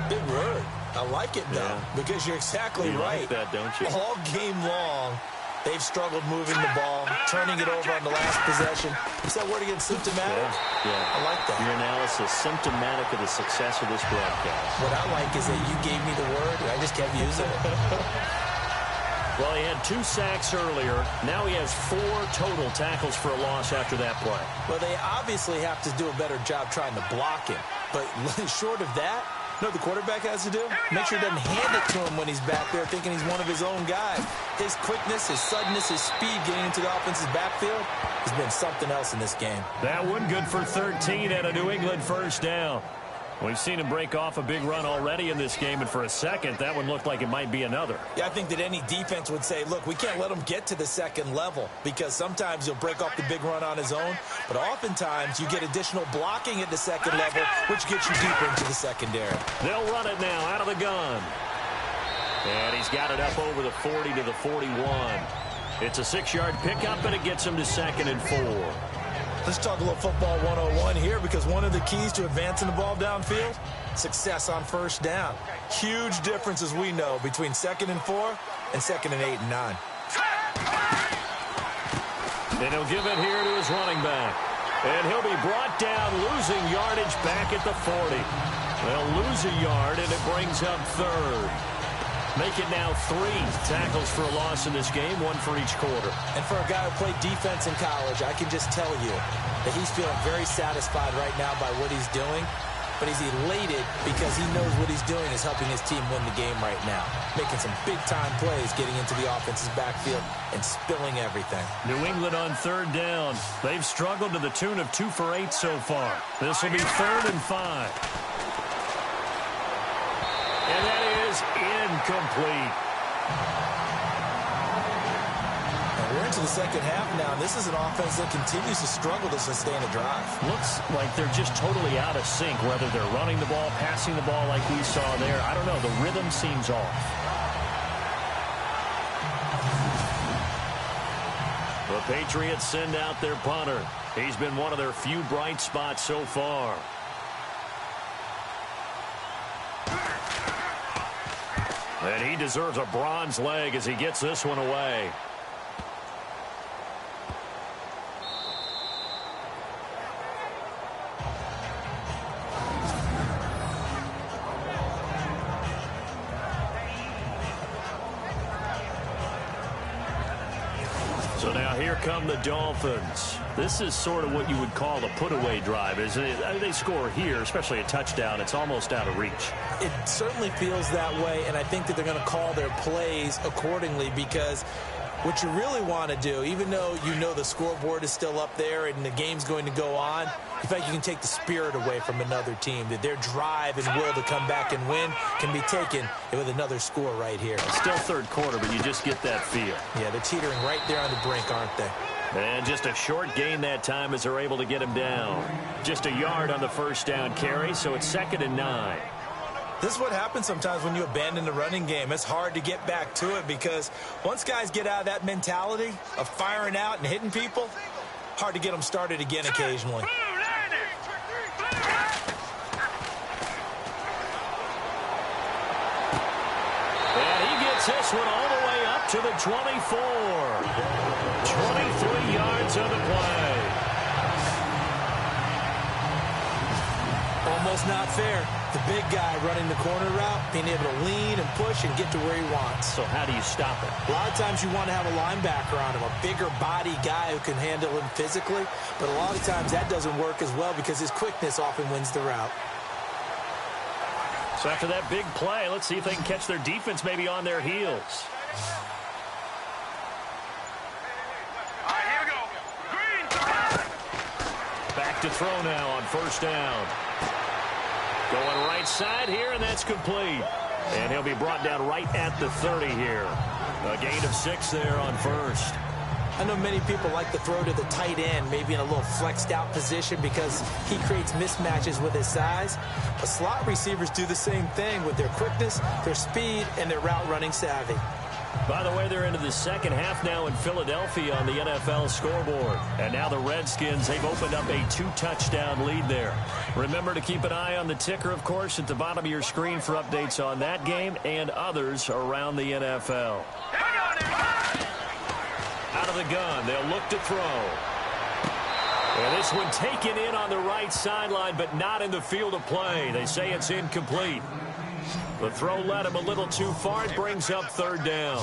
Big word. I like it, though, because you're exactly right. Like that, don't you? All game long, they've struggled moving the ball, turning it over on the last possession. Is that word again, symptomatic? Yeah. I like that. Your analysis, symptomatic of the success of this broadcast. What I like is that you gave me the word, and I just kept using it. Well, he had 2 sacks earlier. Now he has 4 total tackles for a loss after that play. Well, they obviously have to do a better job trying to block him. But short of that, you know what the quarterback has to do? Make sure he doesn't hand it to him when he's back there thinking he's one of his own guys. His quickness, his suddenness, his speed getting into the offense's backfield has been something else in this game. That one good for 13 and a New England first down. We've seen him break off a big run already in this game, and for a second, that one looked like it might be another. Yeah, I think that any defense would say, look, we can't let him get to the second level because sometimes he'll break off the big run on his own, but oftentimes you get additional blocking at the second level, which gets you deeper into the secondary. They'll run it now out of the gun. And he's got it up over the 40 to the 41. It's a 6-yard pickup, and it gets him to second and 4. Let's talk a little football 101 here because one of the keys to advancing the ball downfield, success on first down. Huge difference, as we know, between 2nd and 4 and 2nd and 8 and 9. And he'll give it here to his running back. And he'll be brought down, losing yardage back at the 40. They'll lose a yard, and it brings up third. Make it now 3 tackles for a loss in this game, 1 for each quarter. And for a guy who played defense in college, I can just tell you that he's feeling very satisfied right now by what he's doing. but he's elated because he knows what he's doing is helping his team win the game right now. Making some big-time plays, getting into the offense's backfield and spilling everything. New England on third down. They've struggled to the tune of 2 for 8 so far. This will be 3rd and 5. And that is incomplete. We're into the second half now, and this is an offense that continues to struggle to sustain a drive. Looks like they're just totally out of sync, whether they're running the ball, passing the ball like we saw there. I don't know. The rhythm seems off. The Patriots send out their punter. He's been one of their few bright spots so far. And he deserves a bronze leg as he gets this one away. So now here come the Dolphins. This is sort of what you would call a put-away drive, isn't it? They score here, especially a touchdown. It's almost out of reach. It certainly feels that way, and I think that they're going to call their plays accordingly because what you really want to do, even though you know the scoreboard is still up there and the game's going to go on, in fact, you can take the spirit away from another team, that their drive and will to come back and win can be taken with another score right here. It's still third quarter, but you just get that feel. Yeah, they're teetering right there on the brink, aren't they? And just a short gain that time as they're able to get him down. Just a yard on the first down carry, so it's 2nd and 9. This is what happens sometimes when you abandon the running game. It's hard to get back to it because once guys get out of that mentality of firing out and hitting people, hard to get them started again occasionally. And he gets this one all the way up to the 24. 23 yards on the play. Almost not fair. The big guy running the corner route, being able to lean and push and get to where he wants. So how do you stop it? A lot of times you want to have a linebacker on him, a bigger body guy who can handle him physically. But a lot of times that doesn't work as well because his quickness often wins the route. So after that big play, let's see if they can catch their defense maybe on their heels. All right, here we go. Green. Back to throw now on first down. Going right side here, and that's complete. And he'll be brought down right at the 30 here. A gain of 6 there on first. I know many people like to throw to the tight end, maybe in a little flexed out position because he creates mismatches with his size. But slot receivers do the same thing with their quickness, their speed, and their route running savvy. By the way, they're into the second half now in Philadelphia on the NFL scoreboard. And now the Redskins, they've opened up a 2-touchdown lead there. Remember to keep an eye on the ticker, of course, at the bottom of your screen for updates on that game and others around the NFL. Out of the gun, they'll look to throw. And this one taken in on the right sideline, but not in the field of play. They say it's incomplete. The throw led him a little too far. It brings up 3rd down.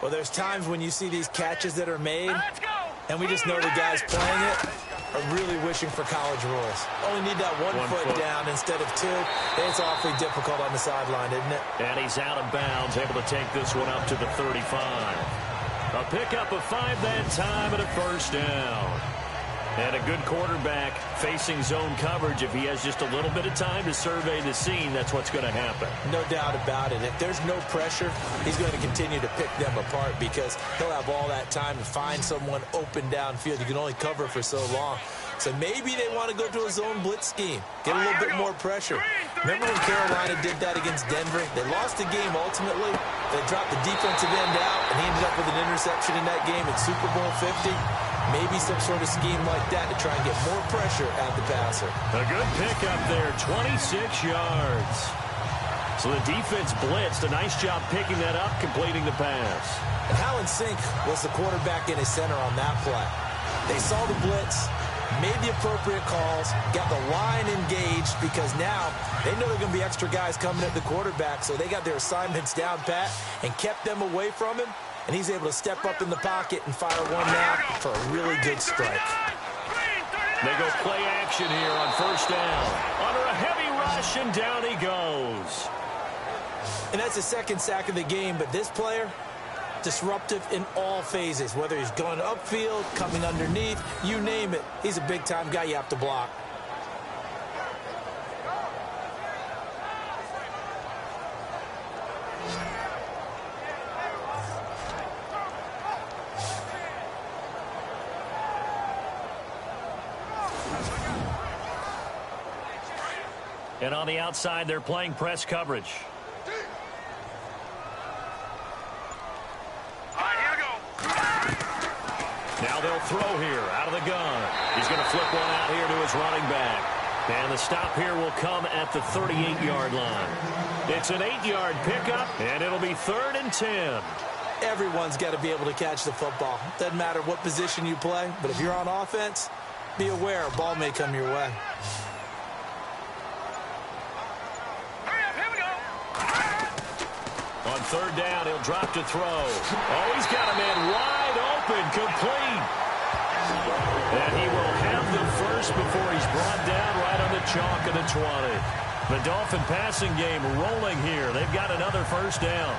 Well, there's times when you see these catches that are made, and we just know the guys playing it are really wishing for college rules. Only need that one foot down instead of 2. It's awfully difficult on the sideline, isn't it? And he's out of bounds, able to take this one up to the 35. A pickup of 5 that time and a first down. And a good quarterback facing zone coverage. If he has just a little bit of time to survey the scene, that's what's going to happen. No doubt about it. If there's no pressure, he's going to continue to pick them apart because he'll have all that time to find someone open downfield. You can only cover for so long. So maybe they want to go to a zone blitz scheme, get a little bit more pressure. Remember when Carolina did that against Denver? They lost the game ultimately. They dropped the defensive end out, and he ended up with an interception in that game in Super Bowl 50. Maybe some sort of scheme like that to try and get more pressure at the passer. A good pickup there, 26 yards. So the defense blitzed. A nice job picking that up, completing the pass. And how in sync was the quarterback in his center on that play? They saw the blitz, made the appropriate calls, got the line engaged because now they know there are going to be extra guys coming at the quarterback, so they got their assignments down pat and kept them away from him. And he's able to step up in the pocket and fire one now for a really good strike. They go play action here on first down. Under a heavy rush, and down he goes. And that's the second sack of the game, but this player, disruptive in all phases, whether he's going upfield, coming underneath, you name it. He's a big-time guy you have to block. And on the outside, they're playing press coverage. Now they'll throw here out of the gun. He's going to flip one out here to his running back. And the stop here will come at the 38-yard line. It's an 8-yard pickup, and it'll be 3rd and 10. Everyone's got to be able to catch the football. Doesn't matter what position you play, but if you're on offense, be aware a ball may come your way. On 3rd down, he'll drop to throw. Oh, he's got a man wide open, complete. And he will have the first before he's brought down right on the chalk of the 20. The Dolphin passing game rolling here. They've got another first down.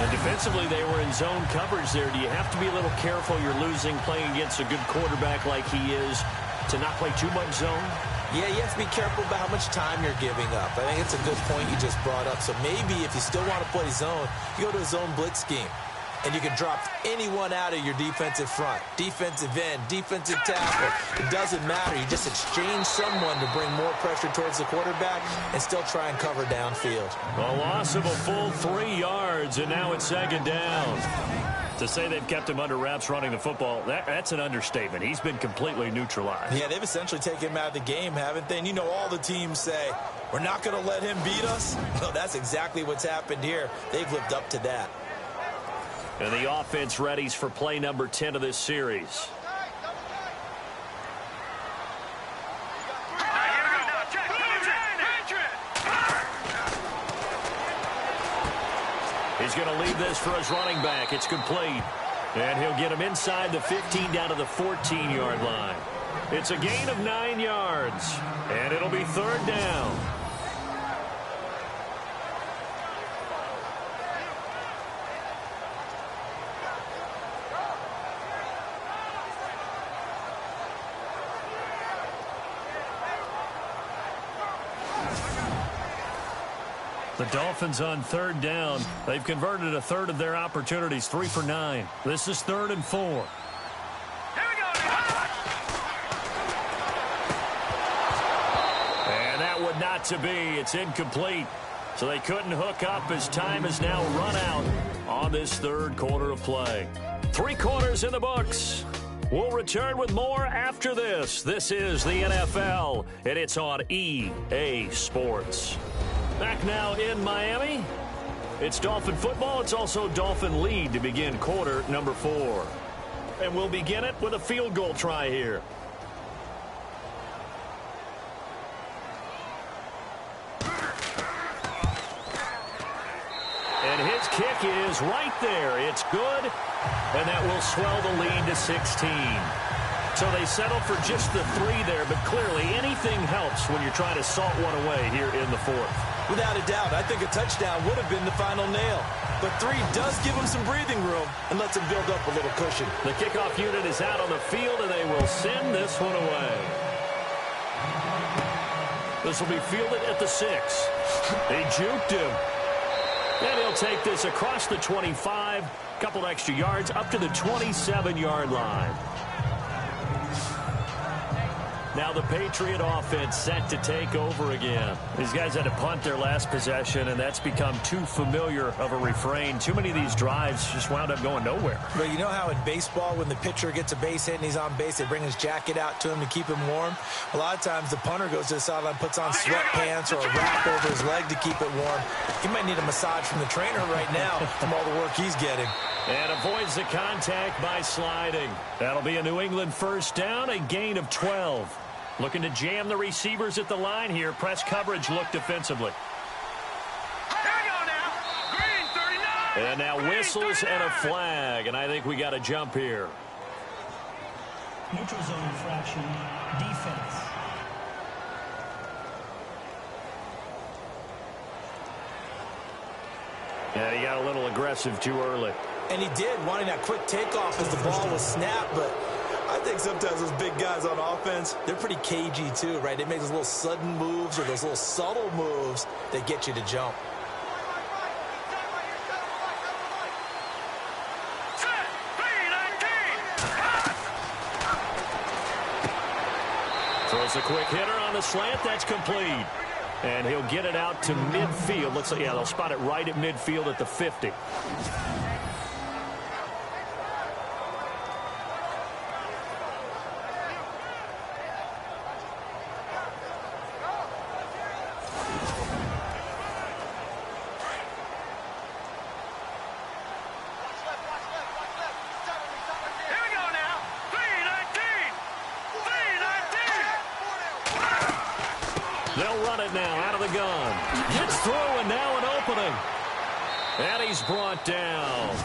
And defensively, they were in zone coverage there. Do you have to be a little careful you're losing playing against a good quarterback like he is to not play too much zone? Yeah, you have to be careful about how much time you're giving up. I think it's a good point you just brought up. So maybe if you still want to play zone, you go to a zone blitz scheme. And you can drop anyone out of your defensive front, defensive end, defensive tackle. It doesn't matter. You just exchange someone to bring more pressure towards the quarterback and still try and cover downfield. A loss of a full 3 yards, and now it's 2nd down. To say they've kept him under wraps running the football, that's an understatement. He's been completely neutralized. Yeah, they've essentially taken him out of the game, haven't they? And you know all the teams say, we're not going to let him beat us. Well, that's exactly what's happened here. They've lived up to that. And the offense readies for play number 10 of this series. He's going to leave this for his running back. It's complete. And he'll get him inside the 15 down to the 14-yard line. It's a gain of 9 yards. And it'll be 3rd down. The Dolphins on 3rd down. They've converted a third of their opportunities, 3 for 9. This is 3rd and 4. Here we go. And that would not to be. It's incomplete. So they couldn't hook up as time is now run out on this 3rd quarter of play. 3 quarters in the books. We'll return with more after this. This is the NFL, and it's on EA Sports. Back now in Miami. It's Dolphin football. It's also Dolphin lead to begin quarter number 4. And we'll begin it with a field goal try here. And his kick is right there. It's good. And that will swell the lead to 16. So they settle for just the 3 there, but clearly anything helps when you're trying to salt one away here in the 4th. Without a doubt, I think a touchdown would have been the final nail. But 3 does give them some breathing room and lets them build up a little cushion. The kickoff unit is out on the field, and they will send this one away. This will be fielded at the 6. They juked him. And he'll take this across the 25, couple extra yards, up to the 27-yard line. Now the Patriot offense set to take over again. These guys had to punt their last possession, and that's become too familiar of a refrain. Too many of these drives just wound up going nowhere. But you know how in baseball, when the pitcher gets a base hit and he's on base, they bring his jacket out to him to keep him warm? A lot of times the punter goes to the sideline, puts on sweatpants or a wrap over his leg to keep it warm. He might need a massage from the trainer right now from all the work he's getting. And avoids the contact by sliding. That'll be a New England first down, a gain of 12. Looking to jam the receivers at the line here. Press coverage look defensively. Here we go now. Green 39. And now whistles and a flag. And I think we got a jump here. Neutral zone infraction, defense. Yeah, he got a little aggressive too early. And he did, wanting that quick takeoff as the ball was snapped, but I think sometimes those big guys on offense, they're pretty cagey too, right? They make those little sudden moves or those little subtle moves that get you to jump. Throws a quick hitter on the slant. That's complete. And he'll get it out to midfield. Looks like, yeah, they'll spot it right at midfield at the 50. They'll run it now out of the gun. Gets through and now an opening. And he's brought down.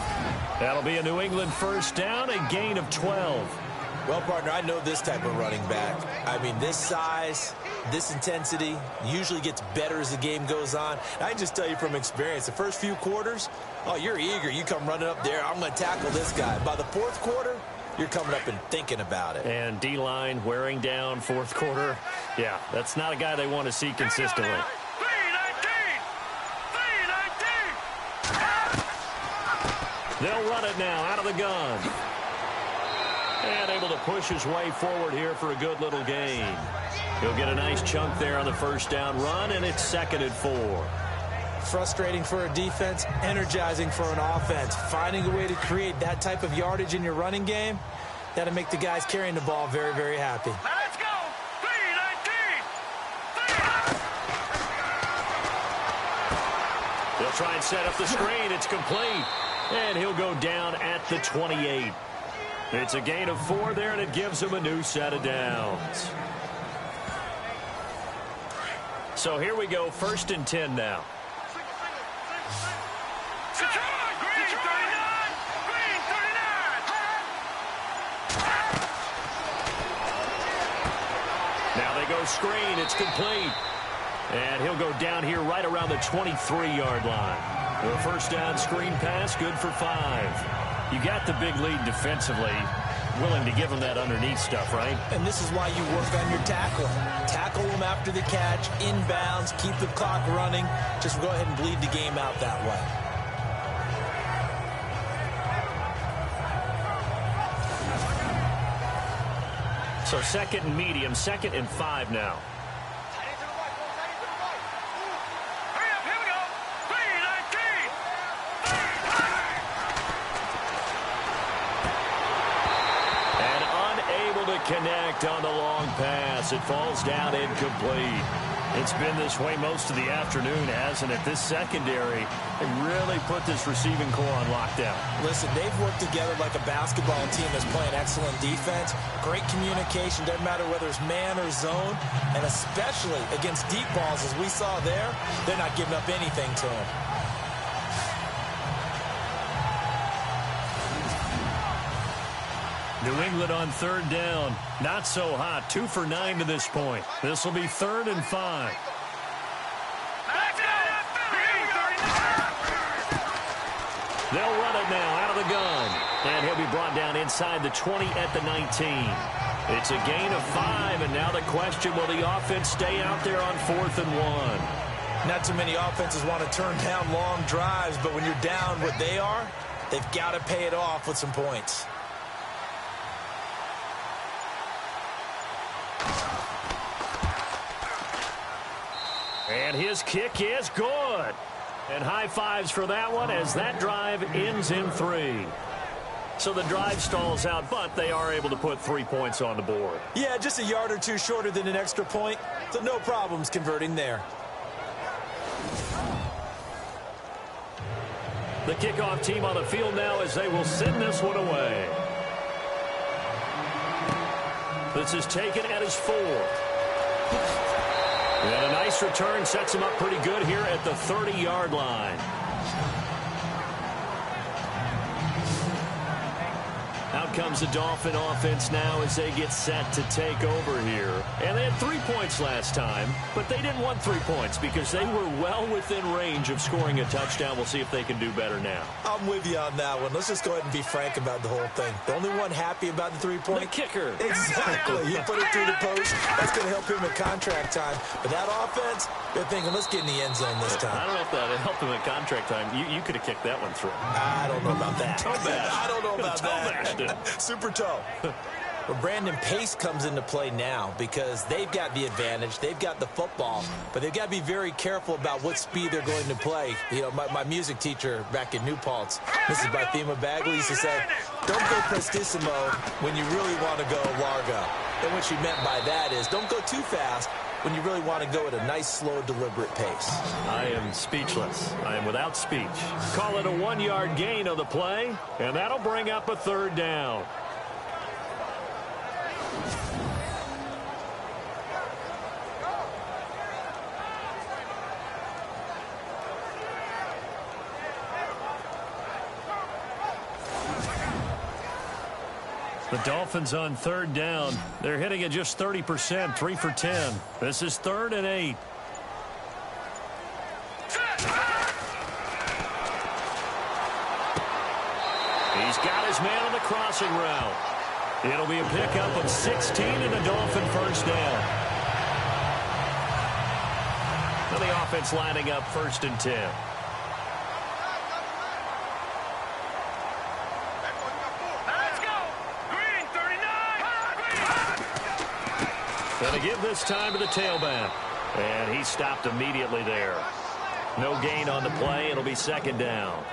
That'll be a New England first down, a gain of 12. Well, partner, I know this type of running back. I mean, this size, this intensity usually gets better as the game goes on. And I can just tell you from experience, the first few quarters, oh, you're eager. You come running up there, I'm going to tackle this guy. By the fourth quarter, you're coming up and thinking about it. And D-line wearing down fourth quarter. Yeah, that's not a guy they want to see consistently. They'll run it now out of the gun. And able to push his way forward here for a good little gain. He'll get a nice chunk there on the first down run, and it's 2nd and 4. Frustrating for a defense, energizing for an offense. Finding a way to create that type of yardage in your running game, that'll make the guys carrying the ball very, very happy. Let's go! 3-19! They'll try and set up the screen. It's complete. And he'll go down at the 28. It's a gain of 4 there, and it gives him a new set of downs. So here we go, 1st and 10 now. Green 39! Green 39! Now they go screen. It's complete. And he'll go down here right around the 23-yard line. The first down screen pass, good for 5. You got the big lead defensively. Willing to give them that underneath stuff, right? And this is why you work on your tackle. Tackle them after the catch, inbounds, keep the clock running. Just go ahead and bleed the game out that way. So 2nd and medium, 2nd and 5 now. Connect on the long pass. It falls down incomplete. It's been this way most of the afternoon, hasn't it? This secondary, they really put this receiving core on lockdown. Listen, they've worked together like a basketball team that's playing excellent defense. Great communication, doesn't matter whether it's man or zone, and especially against deep balls, as we saw there, they're not giving up anything to them. New England on 3rd down. Not so hot. 2 for 9 to this point. This will be 3rd and 5. They'll run it now out of the gun. And he'll be brought down inside the 20 at the 19. It's a gain of 5, and now the question, will the offense stay out there on 4th and 1? Not too many offenses want to turn down long drives, but when you're down what they are, they've got to pay it off with some points. And his kick is good. And high fives for that one as that drive ends in 3. So the drive stalls out, but they are able to put 3 points on the board. Yeah, just a yard or two shorter than an extra point, so no problems converting there. The kickoff team on the field now as they will send this one away. This is taken at his 4th. And a nice return sets him up pretty good here at the 30-yard line. Now comes the Dolphin offense now as they get set to take over here. And they had 3 points last time, but they didn't want 3 points because they were well within range of scoring a touchdown. We'll see if they can do better now. I'm with you on that one. Let's just go ahead and be frank about the whole thing. The only one happy about the 3-point? The kicker. Exactly. He put it through the post. That's going to help him at contract time. But that offense, they're thinking, let's get in the end zone this time. I don't know if that helped him at contract time. You could have kicked that one through. I don't know about that. Toe bash. I don't know about Toe bashed it. that. Super toe. But Brandon, pace comes into play now because they've got the advantage. They've got the football, but they've got to be very careful about what speed they're going to play. You know, my music teacher back in New Paltz, Mrs. Bythema Bagley, used to say, don't go prestissimo when you really want to go largo. And what she meant by that is don't go too fast when you really want to go at a nice, slow, deliberate pace. I am speechless. I am without speech. Call it a 1-yard gain on the play, and that'll bring up a 3rd down. The Dolphins on 3rd down. They're hitting at just 30%, 3 for 10. This is 3rd and 8. He's got his man on the crossing route. It'll be a pickup of 16 and a Dolphin 1st down. So the offense lining up 1st and 10. Going to give this time to the tailback. And he stopped immediately there. No gain on the play. It'll be 2nd down.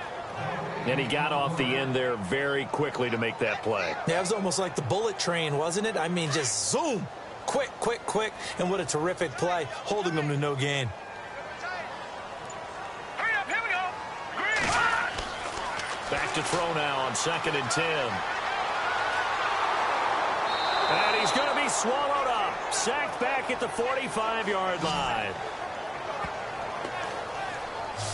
And he got off the end there very quickly to make that play. Yeah, it was almost like the bullet train, wasn't it? I mean, just zoom. Quick, quick, quick. And what a terrific play, holding them to no gain. Hurry up, here we go. Green. Back to throw now on 2nd and 10. And he's going to be swallowed up. Sacked back at the 45-yard line.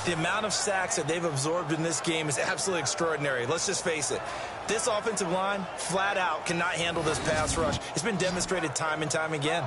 The amount of sacks that they've absorbed in this game is absolutely extraordinary. Let's just face it. This offensive line, flat out, cannot handle this pass rush. It's been demonstrated time and time again.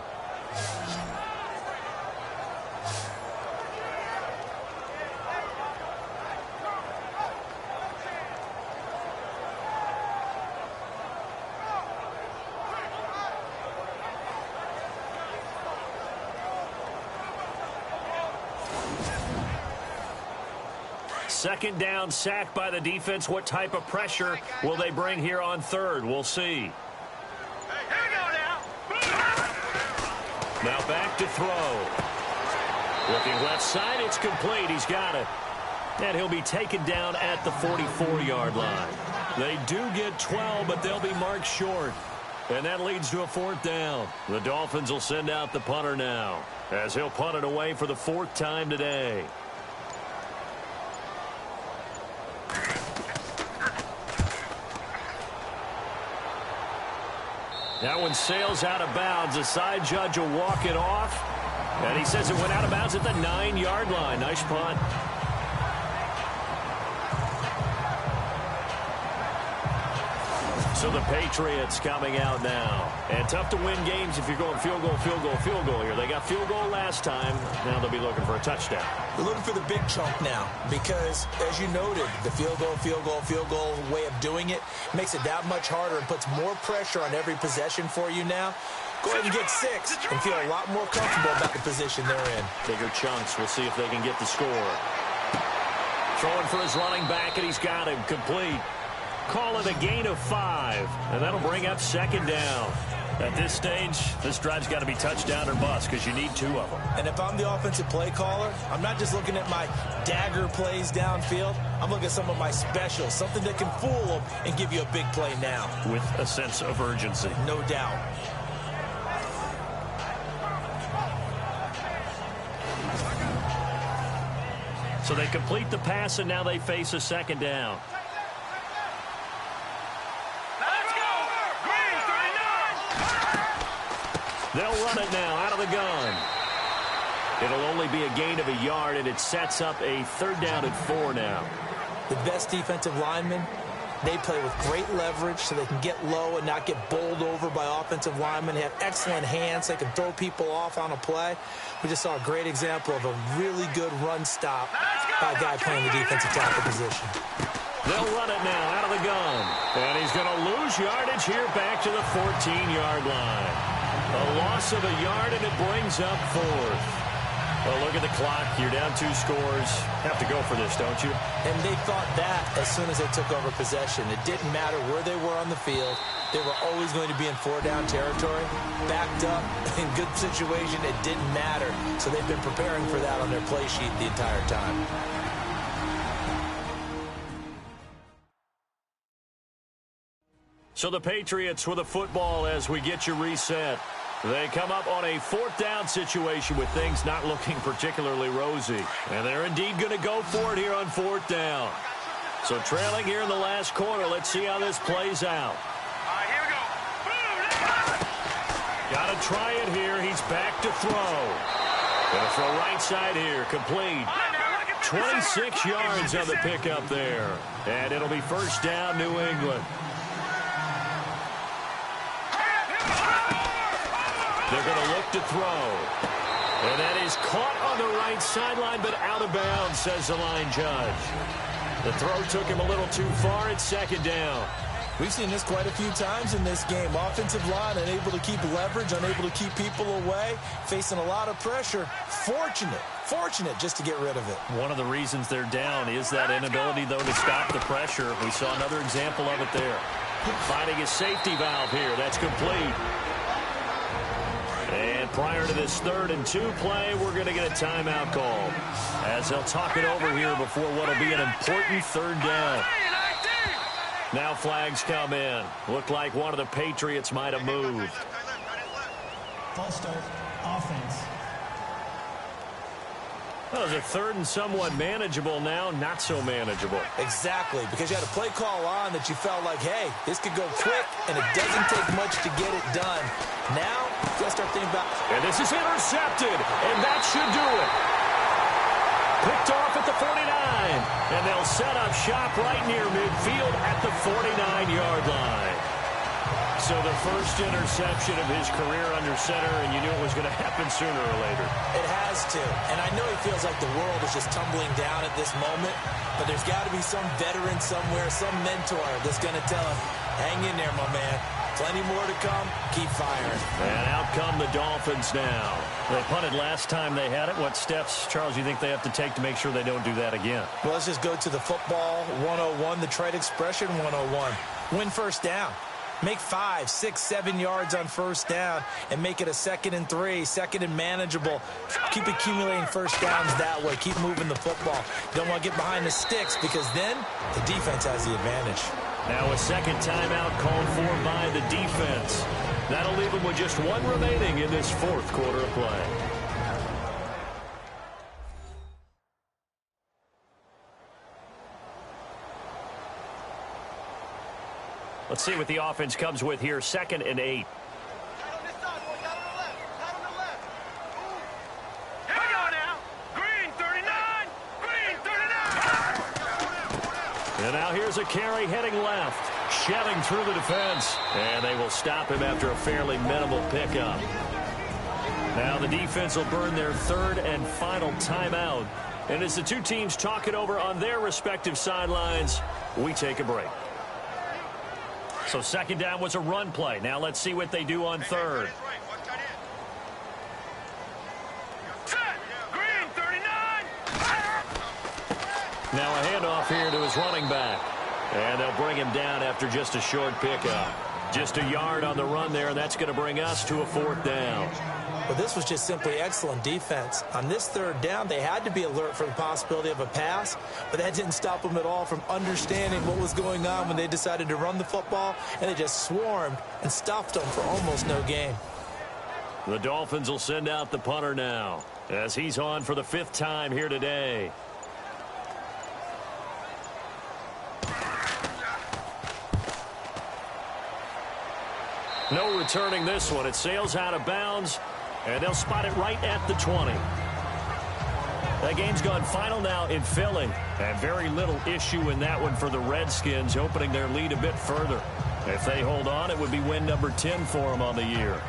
Second down, sacked by the defense. What type of pressure will they bring here on 3rd? We'll see. Here we go now. Now back to throw. Looking left side, it's complete. He's got it. And he'll be taken down at the 44-yard line. They do get 12, but they'll be marked short. And that leads to a 4th down. The Dolphins will send out the punter now, as he'll punt it away for the 4th time today. That one sails out of bounds. The side judge will walk it off. And he says it went out of bounds at the 9-yard line. Nice punt. So the Patriots coming out now. And tough to win games if you're going field goal, field goal, field goal here. They got field goal last time. Now they'll be looking for a touchdown. They're looking for the big chunk now because, as you noted, the field goal way of doing it makes it that much harder and puts more pressure on every possession for you now. Go ahead and get 6 and feel a lot more comfortable about the position they're in. Bigger chunks. We'll see if they can get the score. Throwing for his running back, and he's got him complete. Call it a gain of 5, and that'll bring up 2nd down. At this stage, this drive's got to be touchdown or bust because you need 2 of them. And if I'm the offensive play caller, I'm not just looking at my dagger plays downfield. I'm looking at some of my specials, something that can fool them and give you a big play now. With a sense of urgency. No doubt. So they complete the pass, and now they face a 2nd down. They'll run it now out of the gun. It'll only be a gain of a yard, and it sets up a 3rd down and 4 now. The best defensive lineman They play with great leverage so they can get low and not get bowled over by offensive linemen. They have excellent hands. They can throw people off on a play. We just saw a great example of a really good run stop by a guy playing the defensive tackle position. They'll run it now out of the gun. And he's going to lose yardage here back to the 14-yard line. A loss of a yard, and it brings up fourth. Well, look at the clock. You're down 2 scores. Have to go for this, don't you? And they thought that as soon as they took over possession. It didn't matter where they were on the field. They were always going to be in 4-down territory. Backed up, in good situation, it didn't matter. So they've been preparing for that on their play sheet the entire time. So the Patriots with a football as we get you reset. They come up on a 4th down situation with things not looking particularly rosy. And they're indeed going to go for it here on 4th down. So trailing here in the last quarter. Let's see how this plays out. All right, here we go. Got to try it here. He's back to throw. Going to throw right side here. Complete. 26 yards on the pickup there. And it'll be 1st down, New England. They're going to look to throw. And that is caught on the right sideline, but out of bounds, says the line judge. The throw took him a little too far. It's 2nd down. We've seen this quite a few times in this game. Offensive line unable to keep leverage, unable to keep people away, facing a lot of pressure. Fortunate just to get rid of it. One of the reasons they're down is that inability, though, to stop the pressure. We saw another example of it there. Finding a safety valve here. That's complete. And prior to this 3rd and 2 play, we're going to get a timeout call as they'll talk it over here before what will be an important 3rd down. Now flags come in. Looked like one of the Patriots might have moved. False start, offense. Well, it's a 3rd and somewhat manageable now, not so manageable. Exactly, because you had a play call on that you felt like, hey, this could go quick, and it doesn't take much to get it done. Now, you got to start thinking about... And this is intercepted, and that should do it. Picked off at the 49, and they'll set up shop right near midfield at the 49-yard line. So the first interception of his career under center, and you knew it was going to happen sooner or later. It has to. And I know he feels like the world is just tumbling down at this moment, but there's got to be some veteran somewhere, some mentor that's going to tell him, hang in there, my man. Plenty more to come. Keep firing. And out come the Dolphins now. They punted last time they had it. What steps, Charles, you think they have to take to make sure they don't do that again? Well, let's just go to the football 101, the trade expression 101. Win 1st down. Make 5, 6, 7 yards on 1st down and make it a 2nd and 3, 2nd and manageable. Keep accumulating 1st downs that way. Keep moving the football. Don't want to get behind the sticks because then the defense has the advantage. Now a 2nd timeout called for by the defense. That'll leave them with just 1 remaining in this 4th quarter of play. Let's see what the offense comes with here. 2nd and 8. And now here's a carry heading left, shelling through the defense, and they will stop him after a fairly minimal pickup. Now the defense will burn their 3rd and final timeout. And as the two teams talk it over on their respective sidelines, we take a break. So 2nd down was a run play. Now let's see what they do on 3rd. Now a handoff here to his running back. And they'll bring him down after just a short pickup. Just a yard on the run there, and that's going to bring us to a 4th down. Well, this was just simply excellent defense. On this 3rd down, they had to be alert for the possibility of a pass, but that didn't stop them at all from understanding what was going on when they decided to run the football, and they just swarmed and stuffed them for almost no gain. The Dolphins will send out the punter now, as he's on for the 5th time here today. No returning this one. It sails out of bounds, and they'll spot it right at the 20. That game's gone final now in Philly. And very little issue in that one for the Redskins, opening their lead a bit further. If they hold on, it would be win number 10 for them on the year.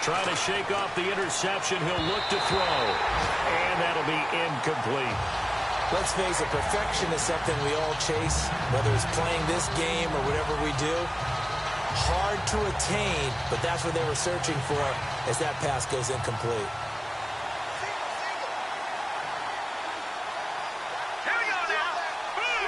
Trying to shake off the interception. He'll look to throw. And that'll be incomplete. Let's face it, perfection is something we all chase, whether it's playing this game or whatever we do. Hard to attain, but that's what they were searching for as that pass goes incomplete. Here we go now. Blue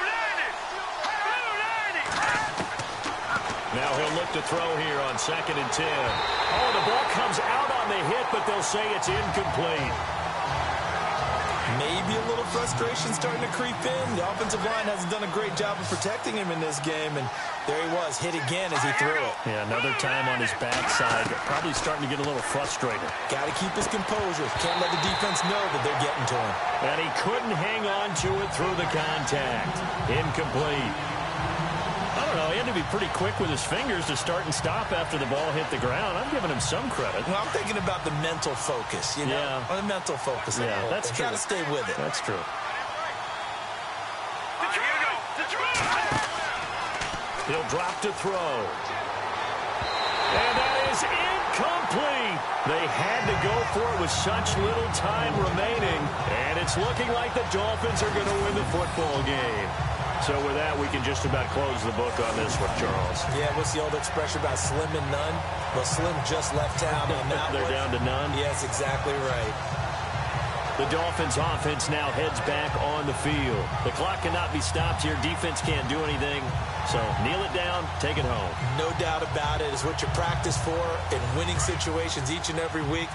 90. Now he'll look to throw here on 2nd and 10. Oh, the ball comes out on the hit, but they'll say it's incomplete. Maybe a little frustration starting to creep in. The offensive line hasn't done a great job of protecting him in this game, and there he was, hit again as he threw it. Yeah, another time on his backside, probably starting to get a little frustrated. Got to keep his composure. Can't let the defense know that they're getting to him. And he couldn't hang on to it through the contact. Incomplete. I don't know, he had to be pretty quick with his fingers to start and stop after the ball hit the ground. I'm giving him some credit. Well, I'm thinking about the mental focus, you know? Yeah. The mental focus. Yeah, that's true. Got to stay with it. That's true. He'll drop to throw. And that is incomplete. They had to go for it with such little time remaining. And it's looking like the Dolphins are going to win the football game. So with that, we can just about close the book on this one, Charles. Yeah, what's the old expression about slim and none? Well, Slim just left town on that They're one. down to none? Yes, exactly right. The Dolphins offense now heads back on the field. The clock cannot be stopped here. Defense can't do anything. So kneel it down, take it home. No doubt about it. It's what you practice for in winning situations each and every week.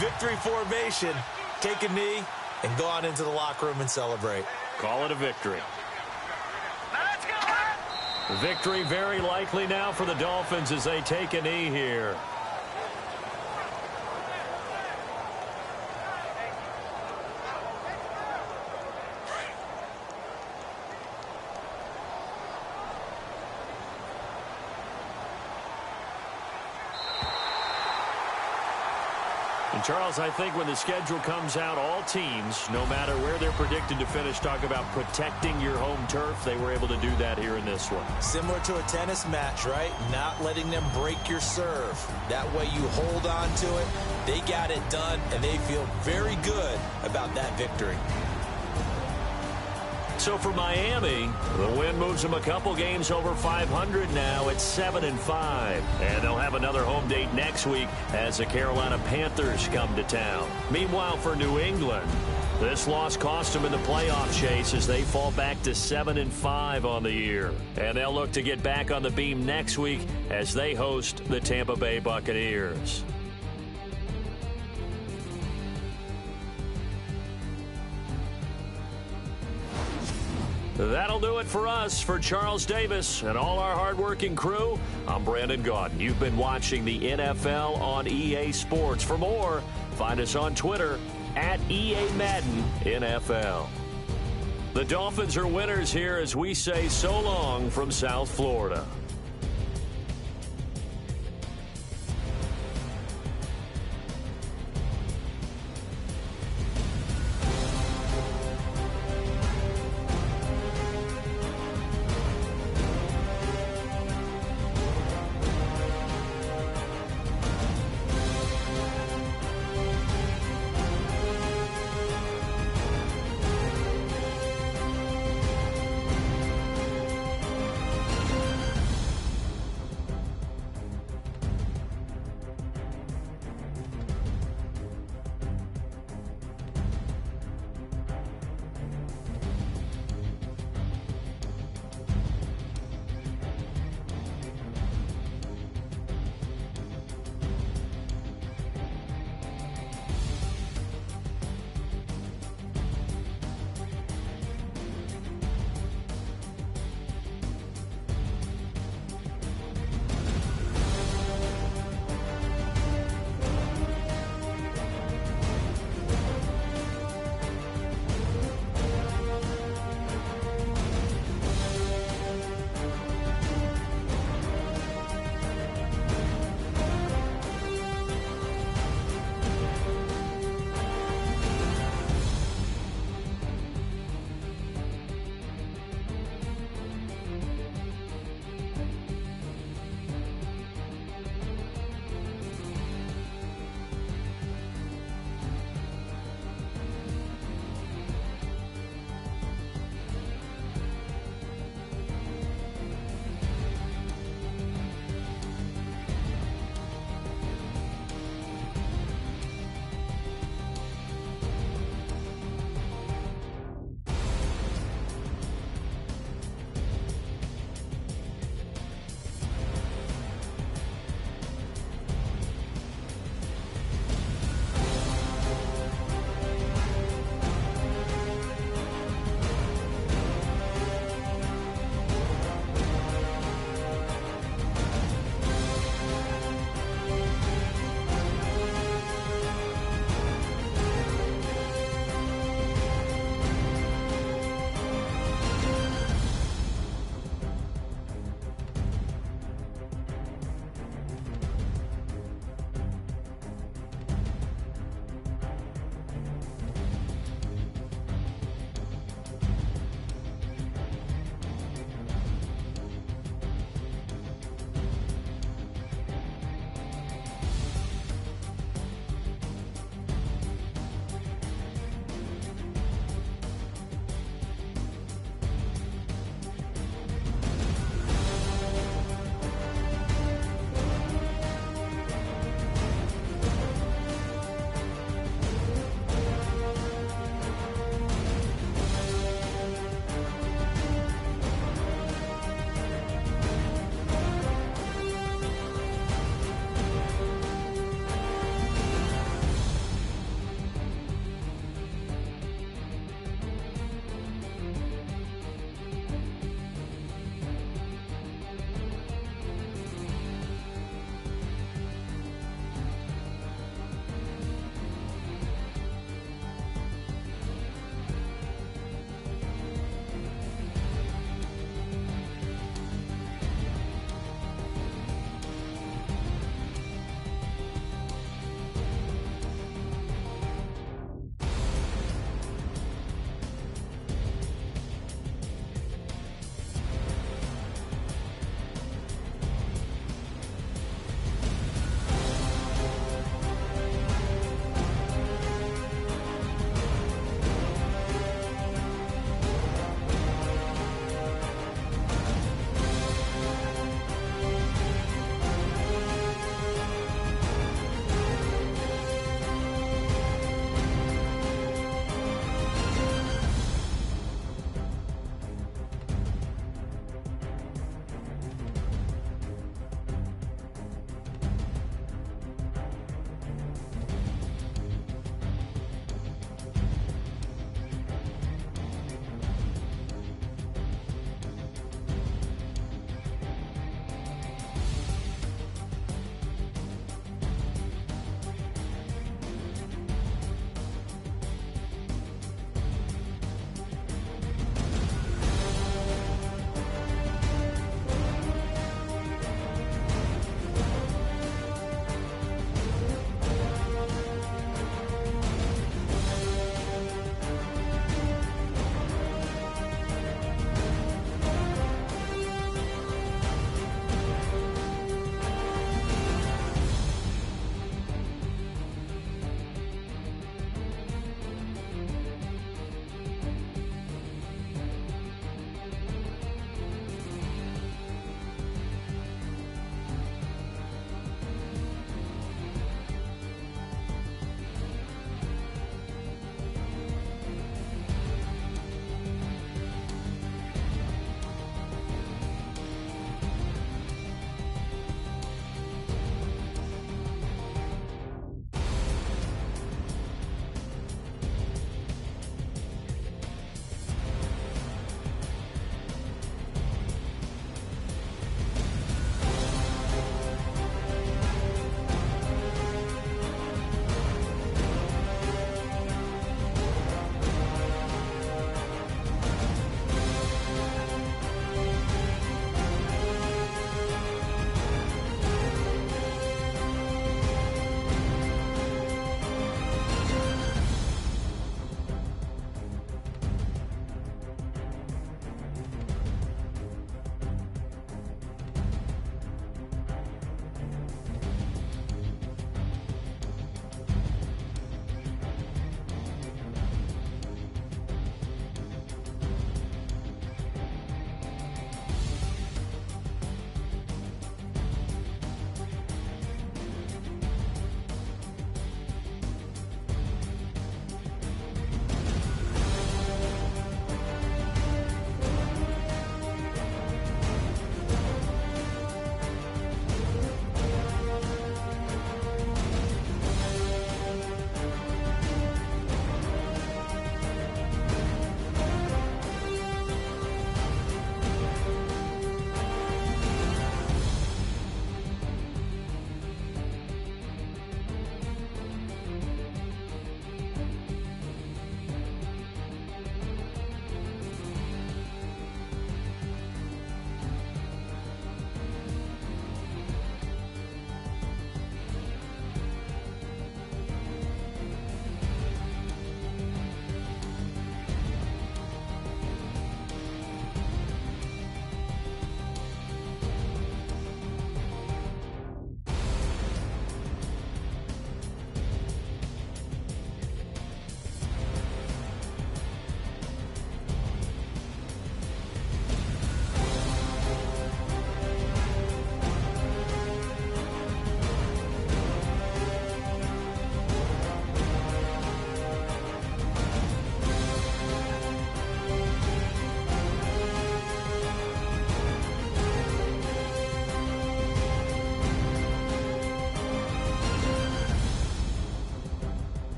Victory formation. Take a knee and go on into the locker room and celebrate. Call it a victory. Victory very likely now for the Dolphins as they take a knee here. And Charles, I think when the schedule comes out, all teams, no matter where they're predicted to finish, talk about protecting your home turf. They were able to do that here in this one. Similar to a tennis match, right? Not letting them break your serve. That way you hold on to it. They got it done, and they feel very good about that victory. So for Miami, the win moves them a couple games over 500 now at 7-5. And they'll have another home date next week as the Carolina Panthers come to town. Meanwhile, for New England, this loss cost them in the playoff chase as they fall back to 7-5 on the year. And they'll look to get back on the beam next week as they host the Tampa Bay Buccaneers. That'll do it for us. For Charles Davis and all our hardworking crew, I'm Brandon Gaudin. You've been watching the NFL on EA Sports. For more, find us on Twitter at EA Madden NFL. The Dolphins are winners here as we say so long from South Florida.